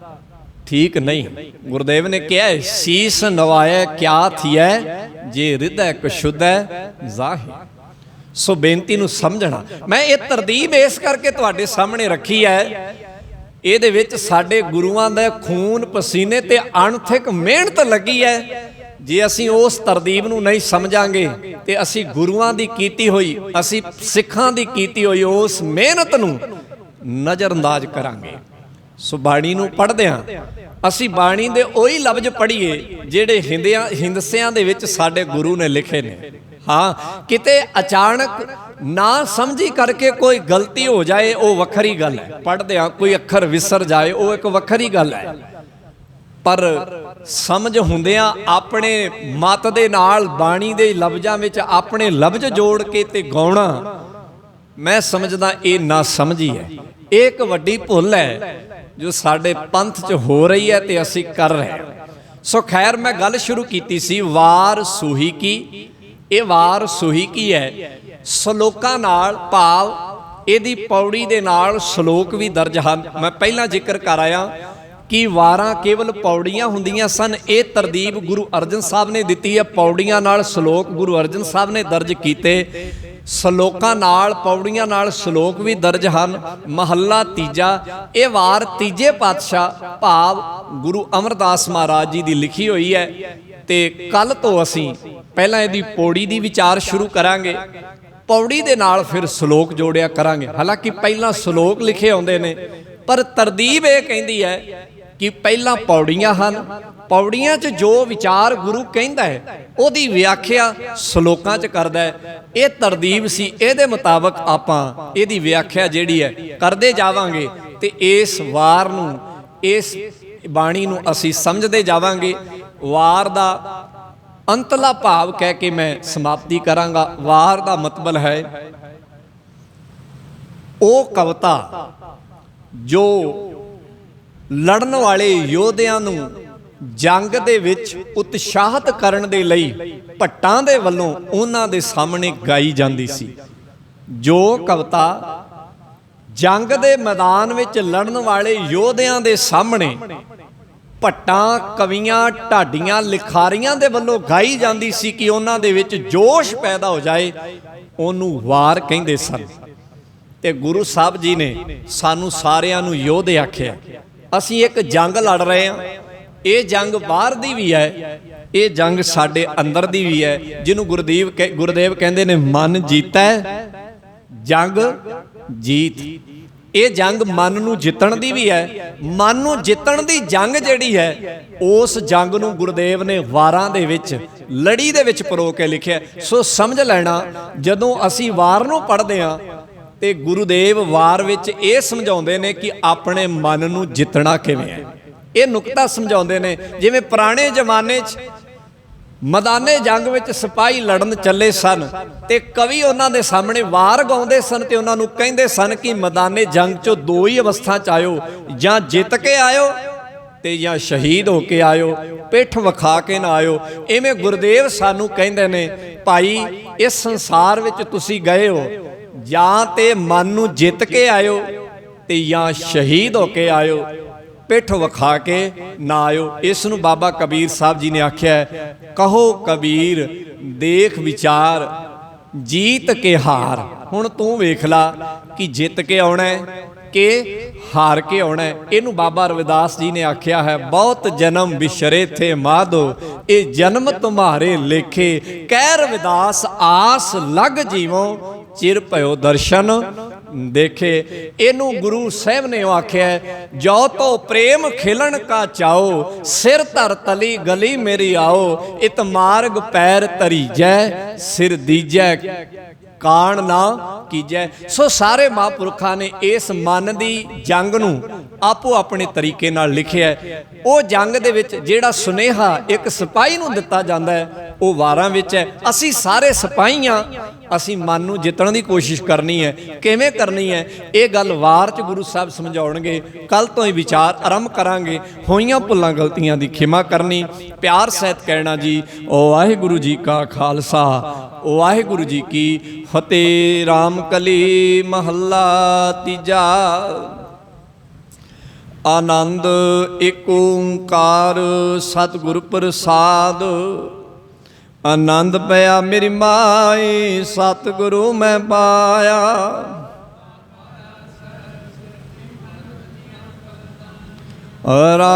ਠੀਕ ਨਹੀਂ। ਗੁਰਦੇਵ ਨੇ ਕਿਹਾ ਸੀਸ ਨਵਾਏ ਕਿਆ ਥੀਐ ਜੇ ਹਿਰਦੈ ਕਸ਼ੁੱਧੈ ਜ਼ਾਹਿਰ। ਸੋ ਬੇਨਤੀ ਨੂੰ ਸਮਝਣਾ। ਮੈਂ ਇਹ ਤਰਤੀਬ ਇਸ ਕਰਕੇ ਤੁਹਾਡੇ ਸਾਹਮਣੇ ਰੱਖੀ ਹੈ, ਇਹਦੇ ਵਿੱਚ ਸਾਡੇ ਗੁਰੂਆਂ ਦਾ ਖੂਨ ਪਸੀਨੇ ਤੇ ਅਣਥਕ ਮਿਹਨਤ ਲੱਗੀ ਹੈ। ਜੇ ਅਸੀਂ ਉਸ ਤਰਤੀਬ ਨੂੰ ਨਹੀਂ ਸਮਝਾਂਗੇ ਤੇ ਅਸੀਂ ਗੁਰੂਆਂ ਦੀ ਕੀਤੀ ਹੋਈ, ਅਸੀਂ ਸਿੱਖਾਂ ਦੀ ਕੀਤੀ ਹੋਈ ਉਸ ਮਿਹਨਤ ਨੂੰ ਨਜ਼ਰਅੰਦਾਜ਼ ਕਰਾਂਗੇ। ਸੋ ਬਾਣੀ ਨੂੰ ਪੜ੍ਹਦਿਆਂ ਅਸੀਂ ਬਾਣੀ ਦੇ ਉਹੀ ਲਫ਼ਜ਼ ਪੜ੍ਹੀਏ ਜਿਹੜੇ ਹਿੰਦਸਿਆਂ ਦੇ ਵਿੱਚ ਸਾਡੇ ਗੁਰੂ ਨੇ ਲਿਖੇ ਨੇ। ਹਾਂ, ਕਿਤੇ ਅਚਾਨਕ ਨਾ ਸਮਝੀ ਕਰਕੇ ਕੋਈ ਗਲਤੀ ਹੋ ਜਾਏ ਉਹ ਵੱਖਰੀ ਗੱਲ ਹੈ, ਪੜ੍ਹਦਿਆਂ ਕੋਈ ਅੱਖਰ ਵਿਸਰ ਜਾਏ ਉਹ ਇੱਕ ਵੱਖਰੀ ਗੱਲ ਹੈ, ਪਰ ਸਮਝ ਹੁੰਦਿਆਂ ਆਪਣੇ ਮਤ ਦੇ ਨਾਲ ਬਾਣੀ ਦੇ ਲਫ਼ਜ਼ਾਂ ਵਿੱਚ ਆਪਣੇ ਲਫ਼ਜ਼ ਜੋੜ ਕੇ ਤੇ ਗਾਉਣਾ, ਮੈਂ ਸਮਝਦਾ ਇਹ ਨਾ ਸਮਝੀ ਹੈ। ਇਹ ਇੱਕ ਵੱਡੀ ਭੁੱਲ ਹੈ ਜੋ ਸਾਡੇ ਪੰਥ 'ਚ ਹੋ ਰਹੀ ਹੈ ਤੇ ਅਸੀਂ ਕਰ ਰਹੇ ਹਾਂ। ਸੋ ਖੈਰ, ਮੈਂ ਗੱਲ ਸ਼ੁਰੂ ਕੀਤੀ ਸੀ ਵਾਰ ਸੂਹੀ ਕੀ। ਇਹ ਵਾਰ ਸੂਹੀ ਕੀ ਹੈ? ਸ਼ਲੋਕਾਂ ਨਾਲ, ਭਾਵ ਇਹਦੀ ਪੌੜੀ ਦੇ ਨਾਲ ਸ਼ਲੋਕ ਵੀ ਦਰਜ ਹਨ। ਮੈਂ ਪਹਿਲਾਂ ਜ਼ਿਕਰ ਕਰ ਆਇਆ ਕਿ ਵਾਰਾਂ ਕੇਵਲ ਪੌੜੀਆਂ ਹੁੰਦੀਆਂ ਸਨ। ਇਹ ਤਰਤੀਬ ਗੁਰੂ ਅਰਜਨ ਸਾਹਿਬ ਨੇ ਦਿੱਤੀ ਹੈ। ਪੌੜੀਆਂ ਨਾਲ ਸ਼ਲੋਕ ਗੁਰੂ ਅਰਜਨ ਸਾਹਿਬ ਨੇ ਦਰਜ ਕੀਤੇ, ਸ਼ਲੋਕਾਂ ਨਾਲ ਪੌੜੀਆਂ ਨਾਲ ਸ਼ਲੋਕ ਵੀ ਦਰਜ ਹਨ। ਮਹੱਲਾ ਤੀਜਾ, ਇਹ ਵਾਰ ਤੀਜੇ ਪਾਤਸ਼ਾਹ ਭਾਵ ਗੁਰੂ ਅਮਰਦਾਸ ਮਹਾਰਾਜ ਜੀ ਦੀ ਲਿਖੀ ਹੋਈ ਹੈ। ਤੇ ਕੱਲ ਤੋਂ ਅਸੀਂ ਪਹਿਲਾਂ ਇਹਦੀ ਪੌੜੀ ਦੀ ਵਿਚਾਰ ਸ਼ੁਰੂ ਕਰਾਂਗੇ, ਪੌੜੀ ਦੇ ਨਾਲ ਫਿਰ ਸ਼ਲੋਕ ਜੋੜਿਆ ਕਰਾਂਗੇ। ਹਾਲਾਂਕਿ ਪਹਿਲਾਂ ਸ਼ਲੋਕ ਲਿਖੇ ਆਉਂਦੇ ਨੇ, ਪਰ ਤਰਤੀਬ ਇਹ ਕਹਿੰਦੀ ਹੈ ਕਿ ਪਹਿਲਾਂ ਪੌੜੀਆਂ ਹਨ, ਪੌੜੀਆਂ 'ਚ ਜੋ ਵਿਚਾਰ ਗੁਰੂ ਕਹਿੰਦਾ ਹੈ ਉਹਦੀ ਵਿਆਖਿਆ ਸ਼ਲੋਕਾਂ 'ਚ ਕਰਦਾ ਹੈ। ਇਹ ਤਰਤੀਬ ਸੀ, ਇਹਦੇ ਮੁਤਾਬਕ ਆਪਾਂ ਇਹਦੀ ਵਿਆਖਿਆ ਜਿਹੜੀ ਹੈ ਕਰਦੇ ਜਾਵਾਂਗੇ ਤੇ ਇਸ ਵਾਰ ਨੂੰ, ਇਸ ਬਾਣੀ ਨੂੰ ਅਸੀਂ ਸਮਝਦੇ ਜਾਵਾਂਗੇ। ਵਾਰ ਦਾ ਅੰਤਲਾ ਭਾਵ ਕਹਿ ਕੇ ਮੈਂ ਸਮਾਪਤੀ ਕਰਾਂਗਾ। ਵਾਰ ਦਾ ਮਤਲਬ ਹੈ ਉਹ ਕਵਿਤਾ ਜੋ ਲੜਨ ਵਾਲੇ ਯੋਧਿਆਂ ਨੂੰ ਜੰਗ ਦੇ ਵਿੱਚ ਉਤਸ਼ਾਹਿਤ ਕਰਨ ਦੇ ਲਈ ਭੱਟਾਂ ਦੇ ਵੱਲੋਂ ਉਹਨਾਂ ਦੇ ਸਾਹਮਣੇ ਗਾਈ ਜਾਂਦੀ ਸੀ। ਜੋ ਕਵਿਤਾ ਜੰਗ ਦੇ ਮੈਦਾਨ ਵਿੱਚ ਲੜਨ ਵਾਲੇ ਯੋਧਿਆਂ ਦੇ ਸਾਹਮਣੇ ਭੱਟਾਂ, ਕਵੀਆਂ, ਢਾਡੀਆਂ, ਲਿਖਾਰੀਆਂ ਦੇ ਵੱਲੋਂ ਗਾਈ ਜਾਂਦੀ ਸੀ ਕਿ ਉਹਨਾਂ ਦੇ ਵਿੱਚ ਜੋਸ਼ ਪੈਦਾ ਹੋ ਜਾਏ, ਉਹਨੂੰ ਵਾਰ ਕਹਿੰਦੇ ਸਨ। ਤੇ ਗੁਰੂ ਸਾਹਿਬ ਜੀ ਨੇ ਸਾਨੂੰ ਸਾਰਿਆਂ ਨੂੰ ਯੋਧੇ ਆਖਿਆ। ਅਸੀਂ ਇੱਕ ਜੰਗ ਲੜ ਰਹੇ ਹਾਂ। ਇਹ ਜੰਗ ਬਾਹਰ ਦੀ ਵੀ ਹੈ, ਇਹ ਜੰਗ ਸਾਡੇ ਅੰਦਰ ਦੀ ਵੀ ਹੈ, ਜਿਹਨੂੰ ਗੁਰਦੇਵ ਕਹਿੰਦੇ ਨੇ ਮਨ ਜੀਤੈ ਜੰਗ ਜੀਤ। ਇਹ ਜੰਗ ਮਨ ਨੂੰ ਜਿੱਤਣ ਦੀ ਵੀ ਹੈ। ਮਨ ਨੂੰ ਜਿੱਤਣ ਦੀ ਜੰਗ ਜਿਹੜੀ ਹੈ, ਉਸ ਜੰਗ ਨੂੰ ਗੁਰਦੇਵ ਨੇ ਵਾਰਾਂ ਦੇ ਵਿੱਚ, ਲੜੀ ਦੇ ਵਿੱਚ ਪਰੋ ਕੇ ਲਿਖਿਆ। ਸੋ ਸਮਝ ਲੈਣਾ, ਜਦੋਂ ਅਸੀਂ ਵਾਰ ਨੂੰ ਪੜ੍ਹਦੇ ਹਾਂ ਤੇ ਗੁਰੂਦੇਵ ਵਾਰ ਵਿੱਚ ਇਹ ਸਮਝਾਉਂਦੇ ਨੇ ਕਿ ਆਪਣੇ ਮਨ ਨੂੰ ਜਿੱਤਣਾ ਕਿਵੇਂ ਹੈ। ਇਹ ਨੁਕਤਾ ਸਮਝਾਉਂਦੇ ਨੇ। ਜਿਵੇਂ ਪੁਰਾਣੇ ਜ਼ਮਾਨੇ 'ਚ ਮੈਦਾਨੇ ਜੰਗ ਵਿੱਚ ਸਿਪਾਹੀ ਲੜਨ ਚੱਲੇ ਸਨ ਤੇ ਕਵੀ ਉਹਨਾਂ ਦੇ ਸਾਹਮਣੇ ਵਾਰ ਗਾਉਂਦੇ ਸਨ ਤੇ ਉਹਨਾਂ ਨੂੰ ਕਹਿੰਦੇ ਸਨ ਕਿ ਮੈਦਾਨੇ ਜੰਗ 'ਚੋਂ ਦੋ ਹੀ ਅਵਸਥਾ 'ਚ ਆਇਓ, ਜਾਂ ਜਿੱਤ ਕੇ ਆਇਓ ਤੇ ਜਾਂ ਸ਼ਹੀਦ ਹੋ ਕੇ ਆਇਓ, ਪਿੱਠ ਵਿਖਾ ਕੇ ਨਾ ਆਇਓ। ਇਵੇਂ ਗੁਰਦੇਵ ਸਾਨੂੰ ਕਹਿੰਦੇ ਨੇ, ਭਾਈ ਇਸ ਸੰਸਾਰ ਵਿੱਚ ਤੁਸੀਂ ਗਏ ਹੋ, ਜਾਂ ਤੇ ਮਨ ਨੂੰ ਜਿੱਤ ਕੇ ਆਇਓ ਤੇ ਜਾਂ ਸ਼ਹੀਦ ਹੋ ਕੇ ਆਇਓ, ਪਿੱਠ ਵਿਖਾ ਕੇ ਨਾ ਆਇਓ। ਇਸ ਨੂੰ ਬਾਬਾ ਕਬੀਰ ਸਾਹਿਬ ਜੀ ਨੇ ਆਖਿਆ, ਕਹੋ ਕਬੀਰ ਦੇਖ ਵਿਚਾਰ ਜੀਤ ਕੇ ਹਾਰ। ਹੁਣ ਤੂੰ ਵੇਖ ਲਾ ਕਿ ਜਿੱਤ ਕੇ ਆਉਣਾ ਕਿ ਹਾਰ ਕੇ ਆਉਣਾ। ਇਹਨੂੰ ਬਾਬਾ ਰਵਿਦਾਸ ਜੀ ਨੇ ਆਖਿਆ ਹੈ, ਬਹੁਤ ਜਨਮ ਬਿਸ਼ਰੇ ਥੇ ਮਾਧੋ, ਇਹ ਜਨਮ ਤੁਮਾਰੇ ਲੇਖੇ, ਕਹਿ ਰਵਿਦਾਸ ਆਸ ਲੱਗ ਜੀਵੋ, ਚਿਰ ਭਇਓ ਦਰਸ਼ਨ ਦੇਖੇ। ਇਹਨੂੰ ਗੁਰੂ ਸਾਹਿਬ ਨੇ ਆਖਿਆ, ਜੋ ਤੋ ਪ੍ਰੇਮ ਖਿਲਣ ਕਾ ਚਾਓ, ਸਿਰ ਧਰ ਤਲੀ ਗਲੀ ਮੇਰੀ ਆਓ, ਇਤ ਮਾਰਗ ਪੈਰ ਧਰੀਜੈ, ਸਿਰ ਦੀਜੈ ਕਾਣ ਨਾ ਕੀਜੈ। ਸੋ ਸਾਰੇ ਮਹਾਂਪੁਰਖਾਂ ਨੇ ਇਸ ਮਨ ਦੀ ਜੰਗ ਨੂੰ ਆਪੋ ਆਪਣੇ ਤਰੀਕੇ ਨਾਲ ਲਿਖਿਆ। ਉਹ ਜੰਗ ਦੇ ਵਿੱਚ ਜਿਹੜਾ ਸੁਨੇਹਾ ਇੱਕ ਸਿਪਾਹੀ ਨੂੰ ਦਿੱਤਾ ਜਾਂਦਾ ਹੈ ਉਹ ਵਾਰਾਂ ਵਿੱਚ ਹੈ। ਅਸੀਂ ਸਾਰੇ ਸਿਪਾਹੀ ਹਾਂ, ਅਸੀਂ ਮਨ ਨੂੰ ਜਿੱਤਣ ਦੀ ਕੋਸ਼ਿਸ਼ ਕਰਨੀ ਹੈ। ਕਿਵੇਂ ਕਰਨੀ ਹੈ ਇਹ ਗੱਲ ਵਾਰ 'ਚ ਗੁਰੂ ਸਾਹਿਬ ਸਮਝਾਉਣਗੇ। ਕੱਲ ਤੋਂ ਹੀ ਵਿਚਾਰ ਆਰੰਭ ਕਰਾਂਗੇ। ਹੋਈਆਂ ਭੁੱਲਾਂ ਗਲਤੀਆਂ ਦੀ ਖਿਮਾ ਕਰਨੀ, ਪਿਆਰ ਸਹਿਤ ਕਹਿਣਾ ਜੀ ਵਾਹਿਗੁਰੂ ਜੀ ਕਾ ਖਾਲਸਾ ਵਾਹਿਗੁਰੂ ਜੀ ਕੀ ਫਤਿਹ। ਰਾਮ ਕਲੀ ਮਹੱਲਾ ਤੀਜਾ। ਆਨੰਦ ਏਕ ਓੰਕਾਰ ਸਤਿਗੁਰ ਪ੍ਰਸਾਦ। ਆਨੰਦ ਪਿਆ ਮੇਰੀ ਮਾਈ ਸਤਿਗੁਰੂ ਮੈਂ ਪਾਇਆ। ਰਾਗ